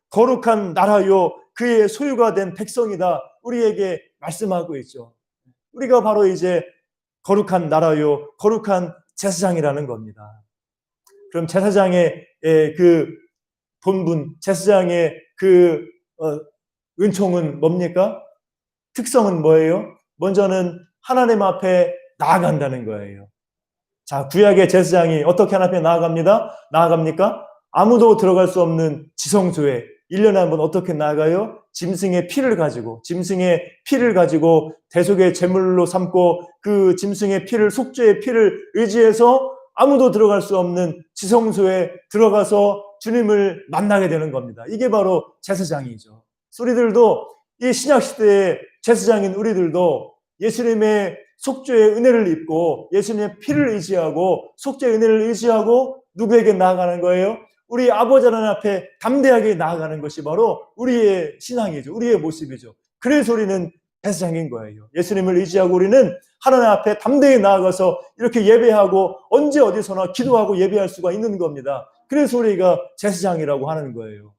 거룩한 나라요 그의 소유가 된 백성이다, 우리에게 말씀하고 있죠. 우리가 바로 이제 거룩한 나라요 거룩한 제사장이라는 겁니다. 그럼 제사장의 그 본분, 제사장의 그 은총은 뭡니까? 특성은 뭐예요? 먼저는 하나님 앞에 나아간다는 거예요. 자, 구약의 제사장이 어떻게 하나님 앞에 나아갑니까? 아무도 들어갈 수 없는 지성소에 1년에 한 번 어떻게 나아가요? 짐승의 피를 가지고 대속의 제물로 삼고 그 짐승의 피를, 속죄의 피를 의지해서 아무도 들어갈 수 없는 지성소에 들어가서 주님을 만나게 되는 겁니다. 이게 바로 제사장이죠. 우리들도 이 신약시대의 제사장인 우리들도 예수님의 속죄의 은혜를 입고 예수님의 피를 의지하고 속죄의 은혜를 의지하고 누구에게 나아가는 거예요? 우리 아버지 하나님 앞에 담대하게 나아가는 것이 바로 우리의 신앙이죠. 우리의 모습이죠. 그래서 우리는 제사장인 거예요. 예수님을 의지하고 우리는 하나님 앞에 담대히 나아가서 이렇게 예배하고 언제 어디서나 기도하고 예배할 수가 있는 겁니다. 그래서 우리가 제사장이라고 하는 거예요.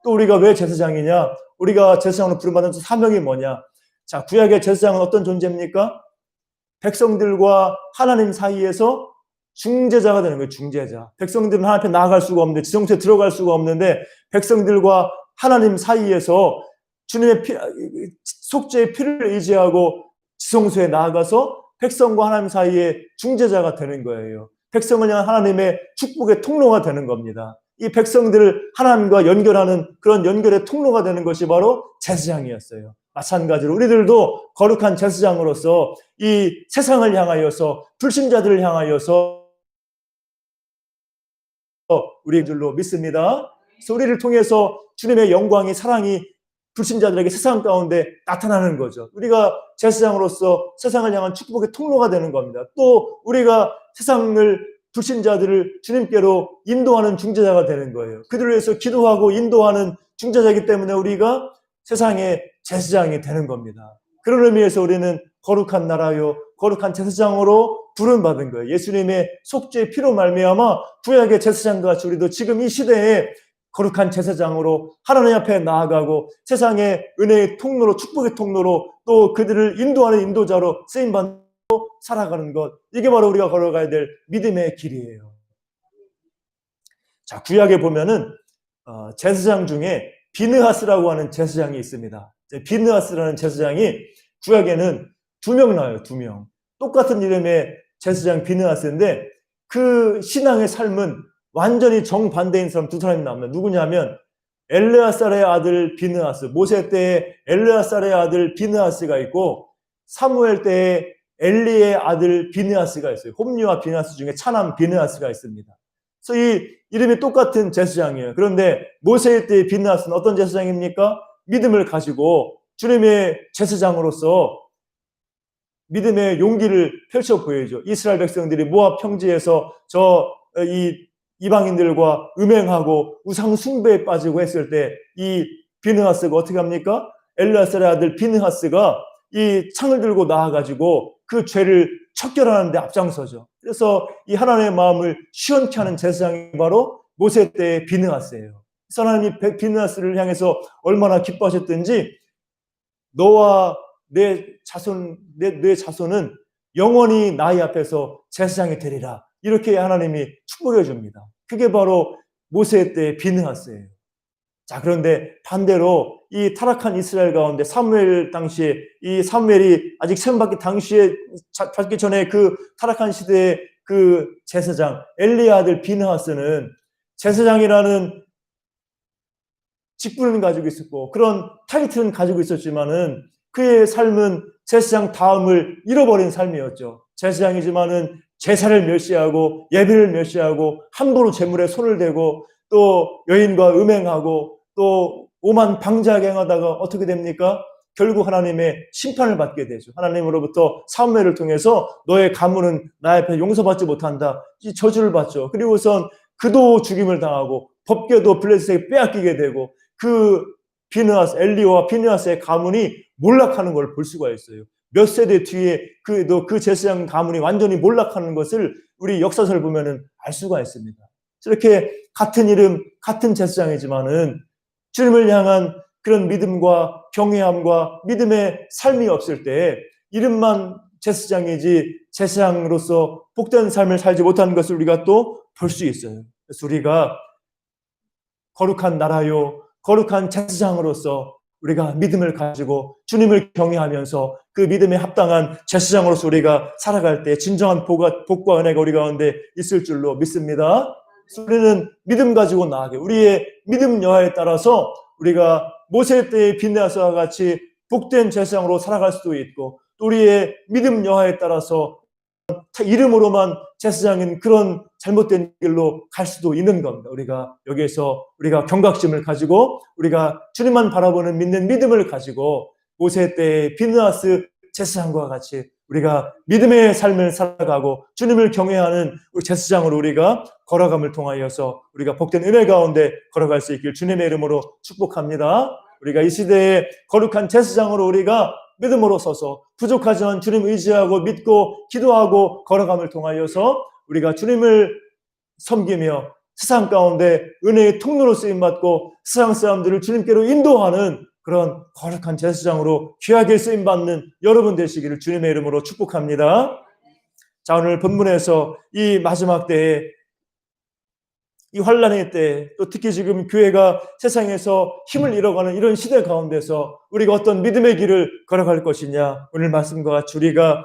또 우리가 왜 제사장이냐? 우리가 제사장으로 부름받은 사명이 뭐냐? 자, 구약의 제사장은 어떤 존재입니까? 백성들과 하나님 사이에서 중재자가 되는 거예요. 중재자. 백성들은 하나님 앞에 나아갈 수가 없는데, 지성소에 들어갈 수가 없는데 백성들과 하나님 사이에서 주님의 속죄의 피를 의지하고 지성소에 나아가서 백성과 하나님 사이에 중재자가 되는 거예요. 백성을 향한 하나님의 축복의 통로가 되는 겁니다. 이 백성들을 하나님과 연결하는 그런 연결의 통로가 되는 것이 바로 제사장이었어요. 마찬가지로 우리들도 거룩한 제사장으로서 이 세상을 향하여서, 불신자들을 향하여서 우리의 줄로 믿습니다. 그래서 우리를 통해서 주님의 영광이, 사랑이 불신자들에게 세상 가운데 나타나는 거죠. 우리가 제사장으로서 세상을 향한 축복의 통로가 되는 겁니다. 또 우리가 세상을, 불신자들을 주님께로 인도하는 중재자가 되는 거예요. 그들을 위해서 기도하고 인도하는 중재자이기 때문에 우리가 세상의 제사장이 되는 겁니다. 그런 의미에서 우리는 거룩한 나라요 거룩한 제사장으로 부름받은 거예요. 예수님의 속죄의 피로 말미암아 구약의 제사장과 같이 우리도 지금 이 시대에 거룩한 제사장으로 하나님 앞에 나아가고 세상의 은혜의 통로로, 축복의 통로로, 또 그들을 인도하는 인도자로 쓰임받고 살아가는 것, 이게 바로 우리가 걸어가야 될 믿음의 길이에요. 자, 구약에 보면은 제사장 중에 비느하스라고 하는 제사장이 있습니다. 비느하스라는 제사장이 구약에는 2명 나와요. 2명. 똑같은 이름의 제사장 비느하스인데 그 신앙의 삶은 완전히 정반대인 사람 2사람이 나옵니다. 누구냐면 엘르아살의 아들 비느하스, 모세 때의 엘르아살의 아들 비느하스가 있고 사무엘 때의 엘리의 아들 비느하스가 있어요. 홈리와 비느하스 중에 차남 비느하스가 있습니다. 그래서 이 이름이 똑같은 제사장이에요. 그런데 모세의 때의 비느하스는 어떤 제사장입니까? 믿음을 가지고 주님의 제사장으로서 믿음의 용기를 펼쳐 보여줘. 이스라엘 백성들이 모압 평지에서 이 이방인들과 음행하고 우상 숭배에 빠지고 했을 때 이 비느하스가 어떻게 합니까? 엘르아살의 아들 비느하스가 이 창을 들고 나와가지고 그 죄를 척결하는 데 앞장서죠. 그래서 이 하나님의 마음을 시원케 하는 제사장이 바로 모세 때의 비느하스예요. 그래서 하나님이 비느하스를 향해서 얼마나 기뻐하셨든지 너와 내 자손은 영원히 나의 앞에서 제사장이 되리라. 이렇게 하나님이 축복해 줍니다. 그게 바로 모세 때의 비느하스예요. 자, 그런데 반대로 이 타락한 이스라엘 가운데 사무엘 당시에 이 사무엘이 아직 세움 받기 전에 그 타락한 시대의 그 제사장 엘리의 아들 비느하스는 제사장이라는 직분을 가지고 있었고 그런 타이틀은 가지고 있었지만은 그의 삶은 제사장 다음을 잃어버린 삶이었죠. 제사장이지만은 제사를 멸시하고 예배를 멸시하고 함부로 재물에 손을 대고 또 여인과 음행하고 또 오만 방자하게 행하다가 어떻게 됩니까? 결국 하나님의 심판을 받게 되죠. 하나님으로부터 사무엘을 통해서 너의 가문은 나의 앞에 용서받지 못한다. 이 저주를 받죠. 그리고선 그도 죽임을 당하고 법궤도 블레셋에게 빼앗기게 되고 그 비느하스, 엘리와 비느하스의 가문이 몰락하는 걸 볼 수가 있어요. 몇 세대 뒤에 그 제사장 가문이 완전히 몰락하는 것을 우리 역사서를 보면은 알 수가 있습니다. 이렇게 같은 이름, 같은 제사장이지만은 주님을 향한 그런 믿음과 경외함과 믿음의 삶이 없을 때 이름만 제사장이지 제사장으로서 복된 삶을 살지 못하는 것을 우리가 또 볼 수 있어요. 그래서 우리가 거룩한 나라요, 거룩한 제사장으로서 우리가 믿음을 가지고 주님을 경외하면서 그 믿음에 합당한 제사장으로서 우리가 살아갈 때 진정한 복과 은혜가 우리 가운데 있을 줄로 믿습니다. 우리는 믿음 가지고 나아가게 우리의 믿음 여하에 따라서 우리가 모세 때의 비느하스와 같이 복된 제사장으로 살아갈 수도 있고 또 우리의 믿음 여하에 따라서 이름으로만 제사장인 그런 잘못된 길로 갈 수도 있는 겁니다. 우리가 여기에서 우리가 경각심을 가지고 우리가 주님만 바라보는 믿는 믿음을 가지고 모세 때의 비느하스 제사장과 같이 우리가 믿음의 삶을 살아가고 주님을 경외하는 우리 제사장으로 우리가 걸어감을 통하여서 우리가 복된 은혜 가운데 걸어갈 수 있길 주님의 이름으로 축복합니다. 우리가 이 시대에 거룩한 제사장으로 우리가 믿음으로 서서 부족하지만 주님 의지하고 믿고 기도하고 걸어감을 통하여서 우리가 주님을 섬기며 세상 가운데 은혜의 통로로 쓰임받고 세상 사람들을 주님께로 인도하는 그런 거룩한 제사장으로 귀하게 쓰임받는 여러분 되시기를 주님의 이름으로 축복합니다. 자, 오늘 본문에서 이 마지막 때에 이 환란의 때, 또 특히 지금 교회가 세상에서 힘을 잃어가는 이런 시대 가운데서 우리가 어떤 믿음의 길을 걸어갈 것이냐, 오늘 말씀과 같이 우리가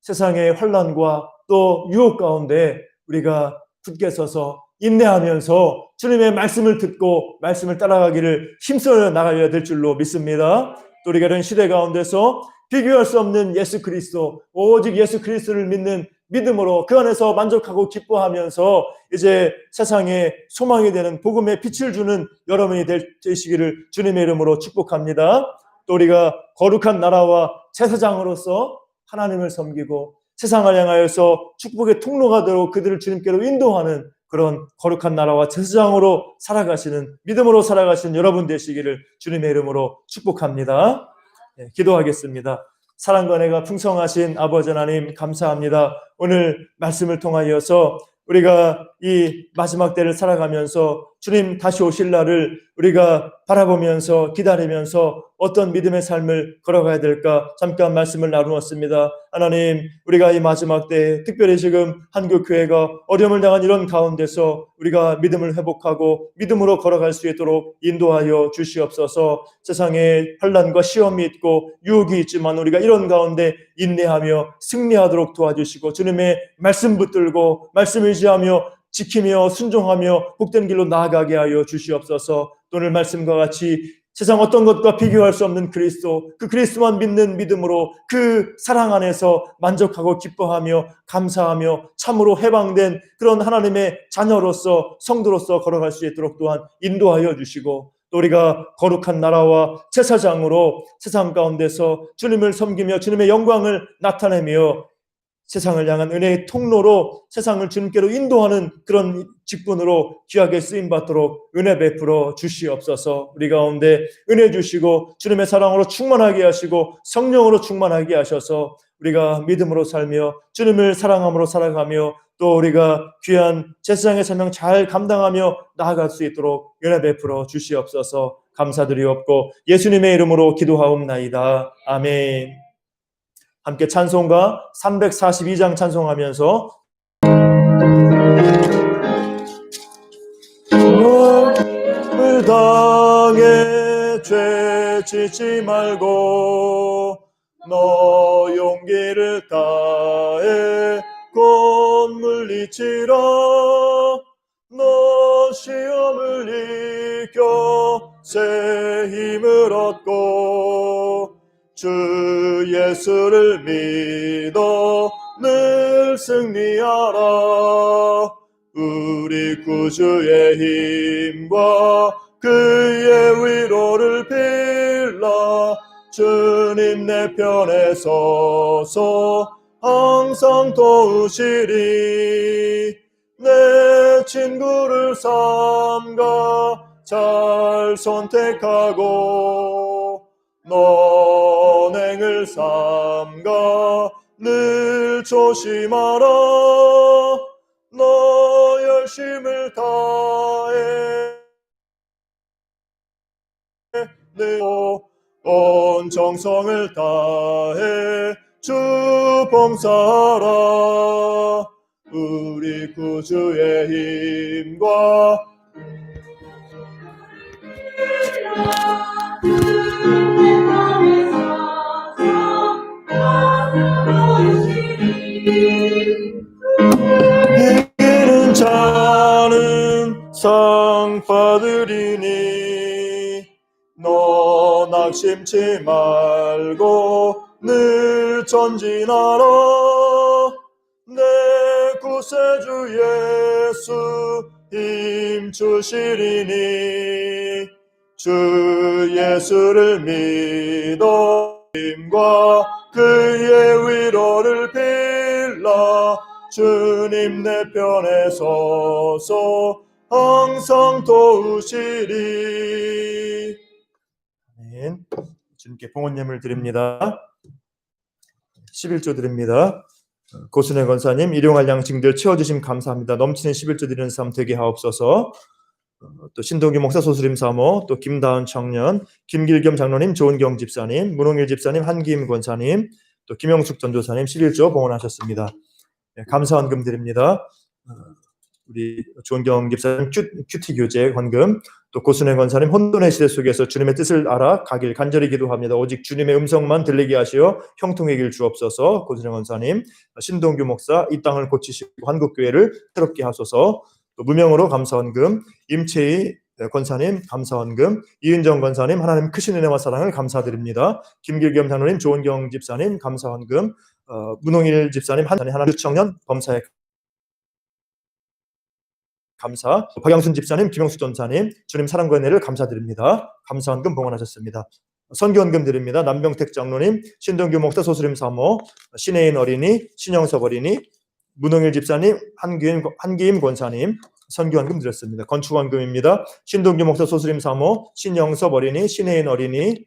세상의 환란과 또 유혹 가운데 우리가 굳게 서서 인내하면서 주님의 말씀을 듣고 말씀을 따라가기를 힘써 나가야 될 줄로 믿습니다. 또 우리가 이런 시대 가운데서 비교할 수 없는 예수 그리스도, 오직 예수 그리스도를 믿는 믿음으로 그 안에서 만족하고 기뻐하면서 이제 세상에 소망이 되는 복음의 빛을 주는 여러분이 되시기를 주님의 이름으로 축복합니다. 또 우리가 거룩한 나라와 제사장으로서 하나님을 섬기고 세상을 향하여서 축복의 통로가 되고 그들을 주님께로 인도하는 그런 거룩한 나라와 제사장으로 살아가시는 믿음으로 살아가시는 여러분 되시기를 주님의 이름으로 축복합니다. 네, 기도하겠습니다. 사랑과 은혜가 풍성하신 아버지 하나님 감사합니다. 오늘 말씀을 통하여서 우리가 이 마지막 때를 살아가면서 주님 다시 오실 날을 우리가 바라보면서 기다리면서 어떤 믿음의 삶을 걸어가야 될까 잠깐 말씀을 나누었습니다. 하나님, 우리가 이 마지막 때 특별히 지금 한국교회가 어려움을 당한 이런 가운데서 우리가 믿음을 회복하고 믿음으로 걸어갈 수 있도록 인도하여 주시옵소서. 세상에 환난과 시험이 있고 유혹이 있지만 우리가 이런 가운데 인내하며 승리하도록 도와주시고 주님의 말씀 붙들고 말씀 의지하며 지키며 순종하며 복된 길로 나아가게 하여 주시옵소서. 오늘 말씀과 같이 세상 어떤 것과 비교할 수 없는 그리스도, 그 그리스도만 믿는 믿음으로 그 사랑 안에서 만족하고 기뻐하며 감사하며 참으로 해방된 그런 하나님의 자녀로서 성도로서 걸어갈 수 있도록 또한 인도하여 주시고, 또 우리가 거룩한 나라와 제사장으로 세상 가운데서 주님을 섬기며 주님의 영광을 나타내며 세상을 향한 은혜의 통로로 세상을 주님께로 인도하는 그런 직분으로 귀하게 쓰임받도록 은혜 베풀어 주시옵소서. 우리 가운데 은혜 주시고 주님의 사랑으로 충만하게 하시고 성령으로 충만하게 하셔서 우리가 믿음으로 살며 주님을 사랑함으로 살아가며 또 우리가 귀한 제사장의 사명 잘 감당하며 나아갈 수 있도록 은혜 베풀어 주시옵소서. 감사드리옵고 예수님의 이름으로 기도하옵나이다. 아멘. 함께 찬송가 342장 찬송하면서 몸을 당해 죄 짓지 말고 너 용기를 다해 곧 물리치라. 너 시험을 이겨 새 힘을 얻고 주 예수를 믿어 늘 승리하라. 우리 구주의 힘과 그의 위로를 빌라. 주님 내 편에 서서 항상 도우시리. 내 친구를 삼가 잘 선택하고 너행을 삼가 늘 조심하라. 너 열심을 다해 온 정성을 다해 주 봉사하라. 우리 구주의 힘과 이기는 자는 상 받으리니 너 낙심치 말고 늘 전진하라. 내 구세주 예수 힘 주시리니 주 예수를 믿어 힘과 그의 위로를 빌라. 주님 내 편에 서서 항상 도우시리. 아멘. 주님께 봉헌예물 드립니다. 11조 드립니다. 고순혜 권사님, 일용할 양식들 채워주심 감사합니다. 넘치는 11조 드리는 삶 되게 하옵소서. 또 신동규 목사, 소수림 사모, 또 김다은 청년, 김길겸 장로님, 조은경 집사님, 문홍일 집사님, 한기임 권사님, 또 김영숙 전도사님 11조 봉헌하셨습니다. 감사헌금 드립니다. 우리 조은경 집사님 큐티 교재 헌금, 또 고순혜 권사님 혼돈의 시대 속에서 주님의 뜻을 알아 가길 간절히 기도합니다. 오직 주님의 음성만 들리게 하시어 형통의 길 주옵소서. 고순혜 권사님, 신동규 목사 이 땅을 고치시고 한국교회를 새롭게 하소서. 또 무명으로 감사헌금, 임채희 권사님 감사헌금, 이은정 권사님 하나님 크신 은혜와 사랑을 감사드립니다. 김길겸 장로님, 조은경 집사님 감사헌금, 문홍일 집사님 하나님 청년 범사에 감사, 박영순 집사님, 김영수 전사님 주님 사랑과 은혜를 감사드립니다. 감사헌금 봉헌하셨습니다. 선교헌금 드립니다. 남병택 장로님, 신동규 목사, 소수림 사모, 신혜인 어린이, 신영섭 어린이, 문홍일 집사님, 한기임 권사님 선교헌금 드렸습니다. 건축헌금입니다. 신동규 목사, 소수림 사모, 신영섭 어린이, 신혜인 어린이,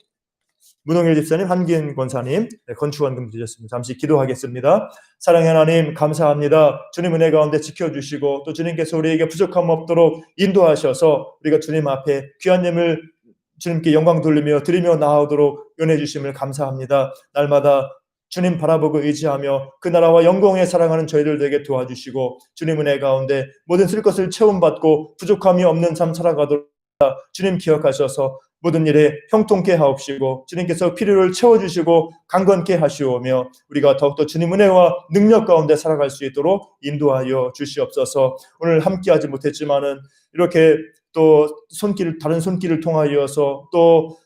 문홍일 집사님, 한기임 권사님 건축헌금 드렸습니다. 잠시 기도하겠습니다. 사랑의 하나님 감사합니다. 주님 은혜 가운데 지켜주시고 또 주님께서 우리에게 부족함 없도록 인도하셔서 우리가 주님 앞에 귀한 예물 주님께 영광 돌리며 드리며 나아오도록 은혜 주심을 감사합니다. 날마다 주님 바라보고 의지하며 그 나라와 영광에 사랑하는 저희들 되게 도와주시고 주님 은혜 가운데 모든 쓸 것을 채움받고 부족함이 없는 삶 살아가도록 주님 기억하셔서 모든 일에 형통케 하옵시고 주님께서 필요를 채워주시고 강건케 하시오며 우리가 더욱더 주님 은혜와 능력 가운데 살아갈 수 있도록 인도하여 주시옵소서. 오늘 함께하지 못했지만은 이렇게 또 다른 손길을 통하여서 또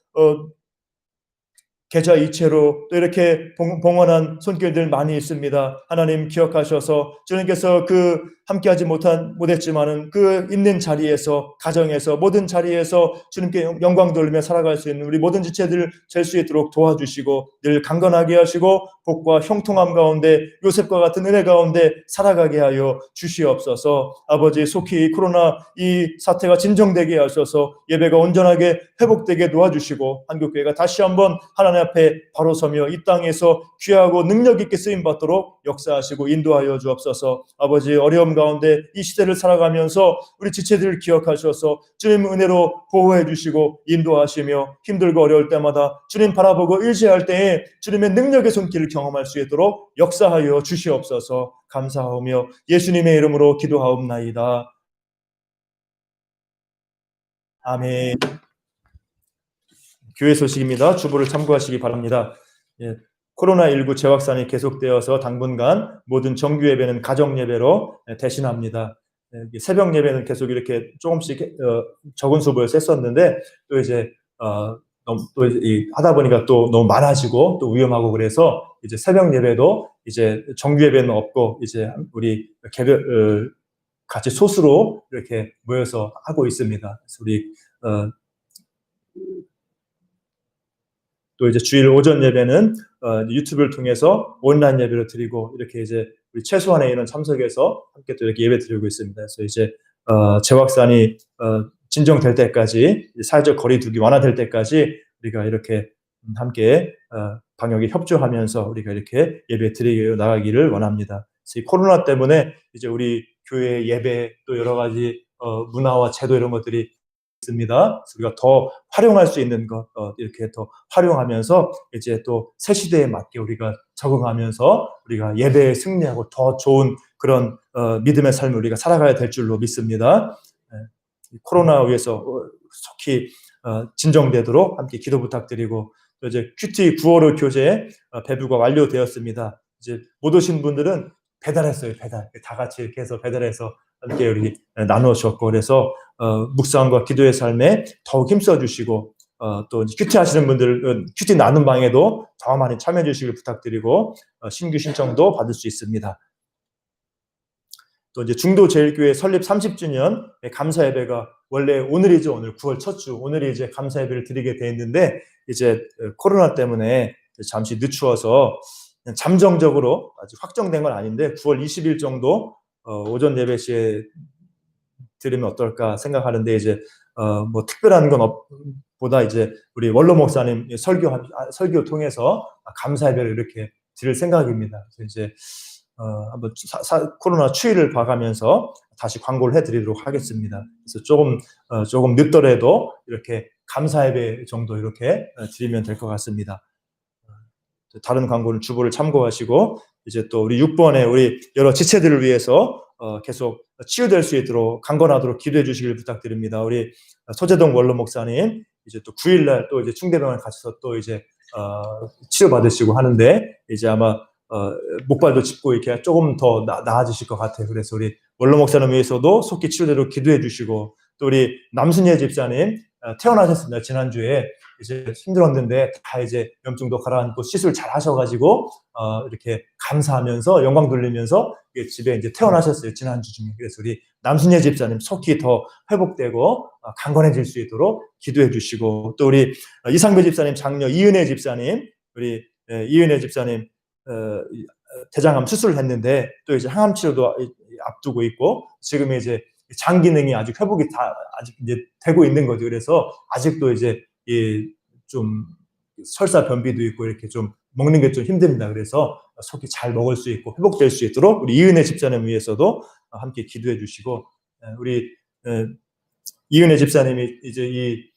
계좌 이체로 또 이렇게 봉헌한 손길들 많이 있습니다. 하나님 기억하셔서 주님께서 그 함께하지 못했지만은 그 있는 자리에서, 가정에서, 모든 자리에서 주님께 영광 돌리며 살아갈 수 있는 우리 모든 지체들 될 수 있도록 도와주시고 늘 강건하게 하시고 복과 형통함 가운데 요셉과 같은 은혜 가운데 살아가게 하여 주시옵소서. 아버지, 속히 코로나 이 사태가 진정되게 하셔서 예배가 온전하게 회복되게 도와주시고 한국교회가 다시 한번 하나님 앞에 바로 서며 이 땅에서 귀하고 능력 있게 쓰임 받도록 역사하시고 인도하여 주옵소서. 아버지, 어려움 가운데 이 시대를 살아가면서 우리 지체들을 기억하셔서 주님 은혜로 보호해 주시고 인도하시며 힘들고 어려울 때마다 주님 바라보고 의지할 때에 주님의 능력의 손길을 경험할 수 있도록 역사하여 주시옵소서. 감사하며 예수님의 이름으로 기도하옵나이다. 아멘. 교회 소식입니다. 주보를 참고하시기 바랍니다. 코로나19 재확산이 계속되어서 당분간 모든 정규 예배는 가정 예배로 대신합니다. 새벽 예배는 계속 이렇게 조금씩 적은 수보를 셌었는데 또 이제 하다 보니까 또 너무 많아지고 또 위험하고 그래서 이제 새벽 예배도 이제 정규 예배는 없고 이제 우리 개별 같이 소수로 이렇게 모여서 하고 있습니다. 그래서 우리 또 이제 주일 오전 예배는 유튜브를 통해서 온라인 예배를 드리고 이렇게 이제 우리 최소한의 인원 참석해서 함께 또 이렇게 예배 드리고 있습니다. 그래서 이제 재확산이 진정될 때까지 사회적 거리두기 완화될 때까지 우리가 이렇게 함께 방역에 협조하면서 우리가 이렇게 예배 드리고 나가기를 원합니다. 그래서 이 코로나 때문에 이제 우리 교회 예배 또 여러 가지 문화와 제도 이런 것들이 있습니다. 우리가 더 활용할 수 있는 것 이렇게 더 활용하면서 이제 또 새 시대에 맞게 우리가 적응하면서 우리가 예배에 승리하고 더 좋은 그런 믿음의 삶을 우리가 살아가야 될 줄로 믿습니다. 코로나 위해서 속히 진정되도록 함께 기도 부탁드리고 또 이제 큐티 9월호 교재 배부가 완료되었습니다. 이제 못 오신 분들은 배달했어요. 배달 다 같이 이렇게 해서 배달해서 함께 우리 나누어 주었고 그래서 묵상과 기도의 삶에 더욱 힘써 주시고 또 큐티 하시는 분들은 큐티 나눔 방에도 더 많이 참여해 주시길 부탁드리고 신규 신청도 받을 수 있습니다. 또 이제 중도제일교회 설립 30주년 감사 예배가 원래 오늘이죠. 오늘 9월 첫 주 오늘이 이제 감사 예배를 드리게 돼 있는데 이제 코로나 때문에 잠시 늦추어서 잠정적으로 아직 확정된 건 아닌데 9월 20일 정도 오전 예배 시에 드리면 어떨까 생각하는데 이제 뭐 특별한 건 보다 이제 우리 원로 목사님 설교 통해서 감사 예배를 이렇게 드릴 생각입니다. 그래서 이제 한번 코로나 추이를 봐가면서 다시 광고를 해드리도록 하겠습니다. 그래서 조금 늦더라도 이렇게 감사 예배 정도 이렇게 드리면 될 것 같습니다. 다른 광고는 주보를 참고하시고 이제 또 우리 6번에 우리 여러 지체들을 위해서 계속 치유될 수 있도록 강건하도록 기도해 주시길 부탁드립니다. 우리 소재동 원로 목사님 이제 또 9일날 또 이제 충대병원 가셔서 또 이제 치료 받으시고 하는데 이제 아마 목발도 짚고 이렇게 조금 더 나아지실 것 같아요. 그래서 우리 원로 목사님 위해서도 속히 치료대로 기도해 주시고 또 우리 남순예 집사님 퇴원하셨습니다. 지난주에 이제 힘들었는데 다 이제 염증도 가라앉고 시술 잘 하셔가지고 이렇게 감사하면서 영광 돌리면서 집에 이제 퇴원하셨어요. 지난주 중에. 그래서 우리 남순예 집사님 속히 더 회복되고 강건해질 수 있도록 기도해 주시고 또 우리 이상배 집사님 장녀 이은혜 집사님 우리 이은혜 집사님 대장암 수술을 했는데 또 이제 항암 치료도 앞두고 있고 지금 이제 장 기능이 아직 회복이 아직 이제 되고 있는 거죠. 그래서 아직도 이제 좀 설사 변비도 있고 이렇게 좀 먹는 게 좀 힘듭니다. 그래서 속히 잘 먹을 수 있고 회복될 수 있도록 우리 이은혜 집사님 위해서도 함께 기도해 주시고 우리 이은혜 집사님이 이제 이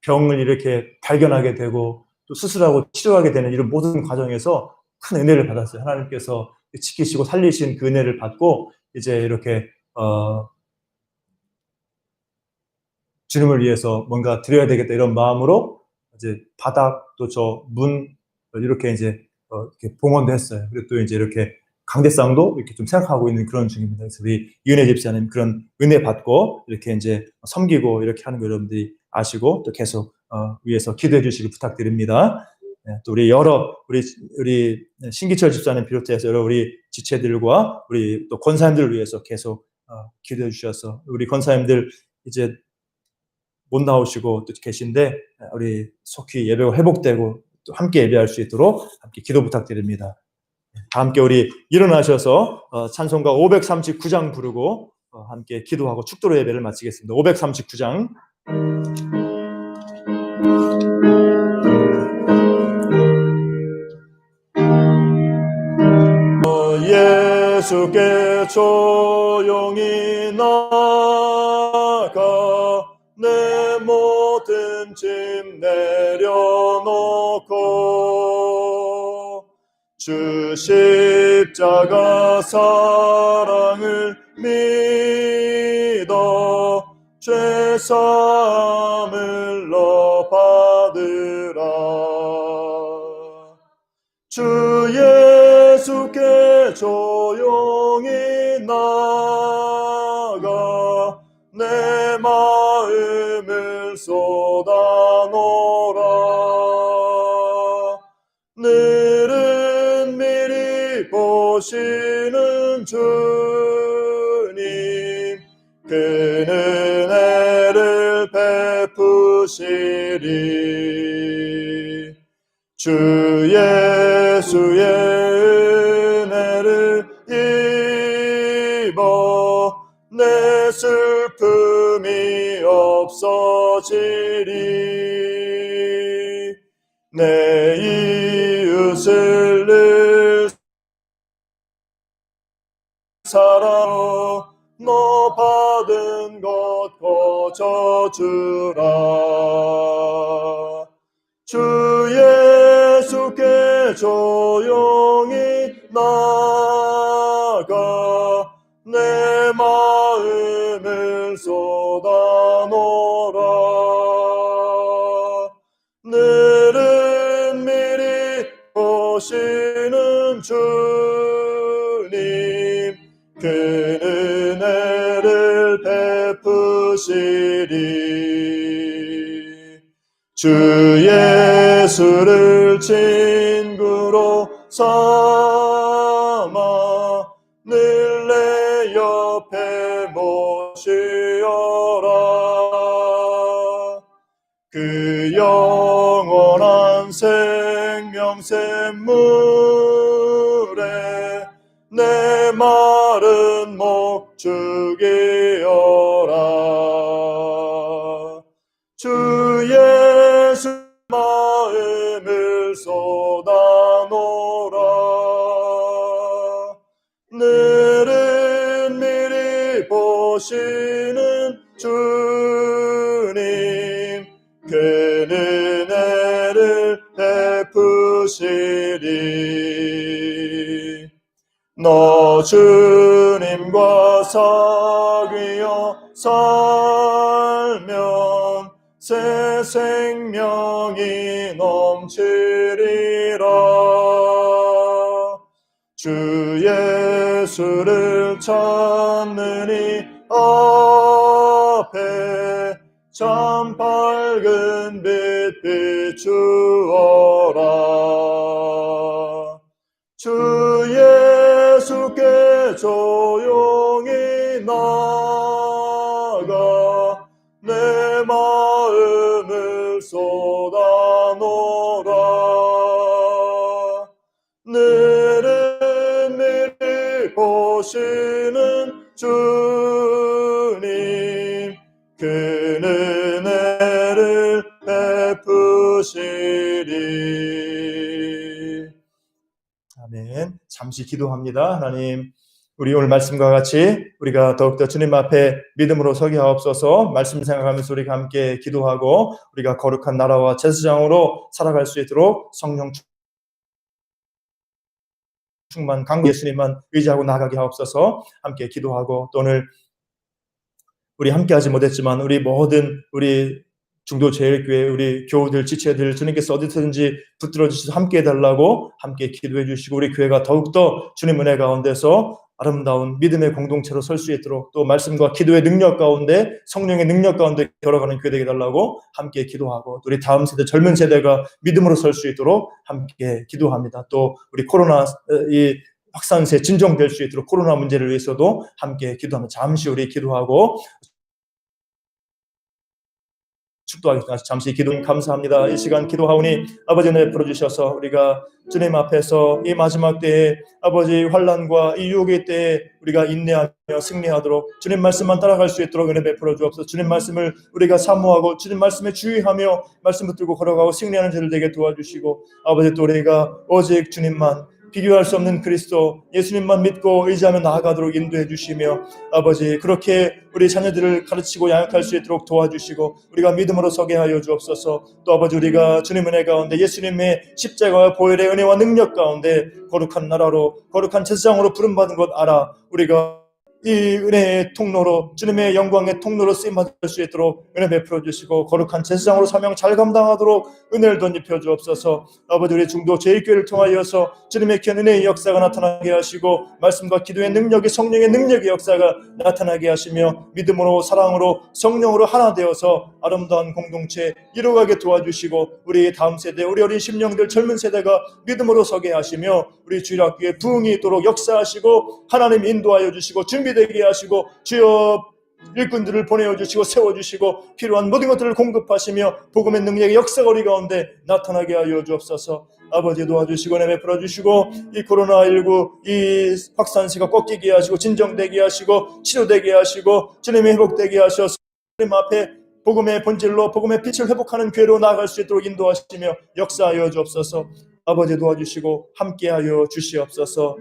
병을 이렇게 발견하게 되고 또 수술하고 치료하게 되는 이런 모든 과정에서 큰 은혜를 받았어요. 하나님께서 지키시고 살리신 그 은혜를 받고 이제 이렇게 주님을 위해서 뭔가 드려야 되겠다 이런 마음으로 이제 바닥 또 저 문 이렇게 이제 이렇게 봉헌도 했어요. 그리고 또 이제 이렇게 강대상도 이렇게 좀 생각하고 있는 그런 중입니다. 그래서 우리 이은혜 집사님 그런 은혜 받고 이렇게 이제 섬기고 이렇게 하는 거 여러분들이 아시고 또 계속 위해서 기도해 주시기 부탁드립니다. 네, 또 우리 신기철 집사님 비롯해서 여러 우리 지체들과 우리 또 권사님들을 위해서 계속 기도해 주셔서 우리 권사님들 이제 못 나오시고 또 계신데 우리 속히 예배가 회복되고 또 함께 예배할 수 있도록 함께 기도 부탁드립니다. 다 함께 우리 일어나셔서 찬송가 539장 부르고 함께 기도하고 축도로 예배를 마치겠습니다. 539장. 예수께 조용히 나가 내 모든 짐 내려놓고 주 십자가 사랑을 믿어 죄사함을 너 받으라. 주 예수께 조용히 나가 내 마음을 쏟아놓으라. 늘은 미리 보시는 주님 그 은혜를 베푸시리. 주 예수의 은혜를 입어 내 슬픔이 없어지리. 내 이웃을 늘 사랑하여 너 받은 것 고쳐주라. 주 예수께 조용히 나가 내 마음을 쏟아놓으라. 늘은 미리 보시는 주님 그 은혜를 베푸시리. 주 예수를 친구로 삼아 늘 내 옆에 모시어라. 그 영원한 생명 샘물에 내 마른 목 죽이어라. 주 예수 마음을 쏟아놓으라. 늘은 미리 보시는 주님 그 은혜를 베푸시리. 너 주님과 사귀어 살면 새 생명이 넘치리라. 주 예수를 찾느니 앞에 참 밝은 빛 비추어라. 주 예수께 조용히 나가 내 마음을 쏟아놓으라. 늘은 미리 보시는 주님 그 은혜를 베푸시리. 아멘. 잠시 기도합니다. 하나님, 우리 오늘 말씀과 같이 우리가 더욱더 주님 앞에 믿음으로 서게 하옵소서. 말씀 생각하면서 우리가 함께 기도하고 우리가 거룩한 나라와 제사장으로 살아갈 수 있도록 성령 충만 강구 예수님만 의지하고 나가게 하옵소서. 함께 기도하고 또 오늘 우리 함께 하지 못했지만 우리 모든 우리 중도제일교회 우리 교우들, 지체들 주님께서 어디서든지 붙들어 주셔서 함께 해달라고 함께 기도해 주시고 우리 교회가 더욱더 주님 은혜 가운데서 아름다운 믿음의 공동체로 설 수 있도록 또 말씀과 기도의 능력 가운데 성령의 능력 가운데 걸어가는 교회 되게 달라고 함께 기도하고 또 우리 다음 세대 젊은 세대가 믿음으로 설 수 있도록 함께 기도합니다. 또 우리 코로나 이 확산세 진정될 수 있도록 코로나 문제를 위해서도 함께 기도하면 잠시 우리 기도하고 축도하겠습니다. 잠시 기도 감사합니다. 이 시간 기도하오니 아버지 은혜 풀어주셔서 우리가 주님 앞에서 이 마지막 때에 아버지 환난과 이 유혹의 때에 우리가 인내하며 승리하도록 주님 말씀만 따라갈 수 있도록 은혜 베풀어 주옵소서. 주님 말씀을 우리가 사모하고 주님 말씀에 주의하며 말씀 붙들고 걸어가고 승리하는 자들 되게 도와주시고 아버지 또 우리가 오직 주님만 비교할 수 없는 그리스도 예수님만 믿고 의지하며 나아가도록 인도해 주시며 아버지 그렇게 우리 자녀들을 가르치고 양육할 수 있도록 도와주시고 우리가 믿음으로 서게 하여 주옵소서. 또 아버지 우리가 주님 은혜 가운데 예수님의 십자가와 보혈의 은혜와 능력 가운데 거룩한 나라로 거룩한 제사장으로 부름받은 것 알아 우리가 이 은혜의 통로로 주님의 영광의 통로로 쓰임받을 수 있도록 은혜 베풀어 주시고 거룩한 제사장으로 사명 잘 감당하도록 은혜를 덧입혀 주옵소서. 아버지 우리 중도 제일교회를 통하여서 주님의 귀한 은혜의 역사가 나타나게 하시고 말씀과 기도의 능력이 성령의 능력의 역사가 나타나게 하시며 믿음으로 사랑으로 성령으로 하나 되어서 아름다운 공동체 이루어가게 도와주시고 우리 다음 세대 우리 어린 심령들 젊은 세대가 믿음으로 서게 하시며 우리 주일학교에 부흥이 있도록 역사하시고 하나님 인도하여 주시고 준비되게 하시고 주여 일꾼들을 보내어주시고 세워주시고 필요한 모든 것들을 공급하시며 복음의 능력의 역사가 우리 가운데 나타나게 하여 주옵소서. 아버지 도와주시고 은혜 베풀어 주시고 이 코로나19 이 확산세가 꺾이게 하시고 진정되게 하시고 치료되게 하시고 주님의 회복되게 하셔서 주님 앞에 복음의 본질로 복음의 빛을 회복하는 교회로 나아갈 수 있도록 인도하시며 역사하여 주옵소서. 아버지 도와주시고 함께하여 주시옵소서.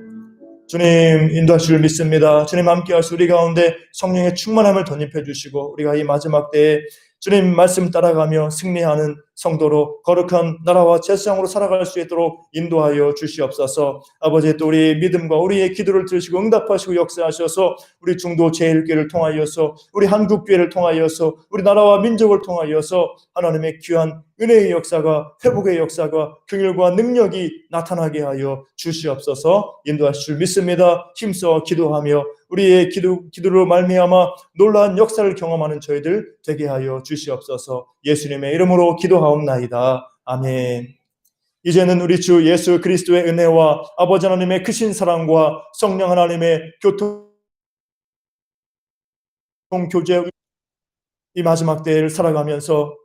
주님 인도하실 줄 믿습니다. 주님 함께하시 우리 가운데 성령의 충만함을 덧입혀 주시고 우리가 이 마지막 때에 주님 말씀 따라가며 승리하는 성도로 거룩한 나라와 제사장으로 살아갈 수 있도록 인도하여 주시옵소서. 아버지 또 우리 믿음과 우리의 기도를 들으시고 응답하시고 역사하셔서 우리 중도 제일교회를 통하여서 우리 한국교회를 통하여서 우리 나라와 민족을 통하여서 하나님의 귀한 은혜의 역사가 회복의 역사가 긍휼과 능력이 나타나게 하여 주시옵소서. 인도하실 줄 믿습니다. 힘써 기도하며 우리의 기도로 말미암아 놀라운 역사를 경험하는 저희들 되게 하여 주시옵소서. 예수님의 이름으로 기도하옵나이다. 아멘. 이제는 우리 주 예수 그리스도의 은혜와 아버지 하나님의 크신 사랑과 성령 하나님의 교제 이 마지막 때를 살아가면서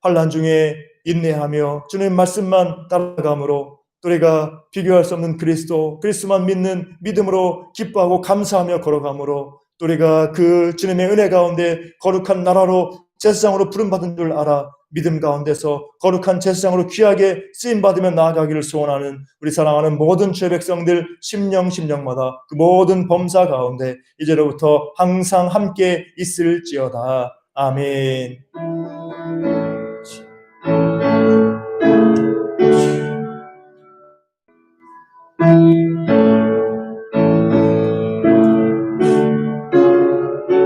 환난 중에 인내하며 주님 말씀만 따라감으로 우리가 비교할 수 없는 그리스도만 믿는 믿음으로 기뻐하고 감사하며 걸어감으로 우리가 그 주님의 은혜 가운데 거룩한 나라로 제사장으로 부름받은 줄 알아 믿음 가운데서 거룩한 제사장으로 귀하게 쓰임받으며 나아가기를 소원하는 우리 사랑하는 모든 주의 백성들 심령마다 그 모든 범사 가운데 이제로부터 항상 함께 있을지어다. 아멘.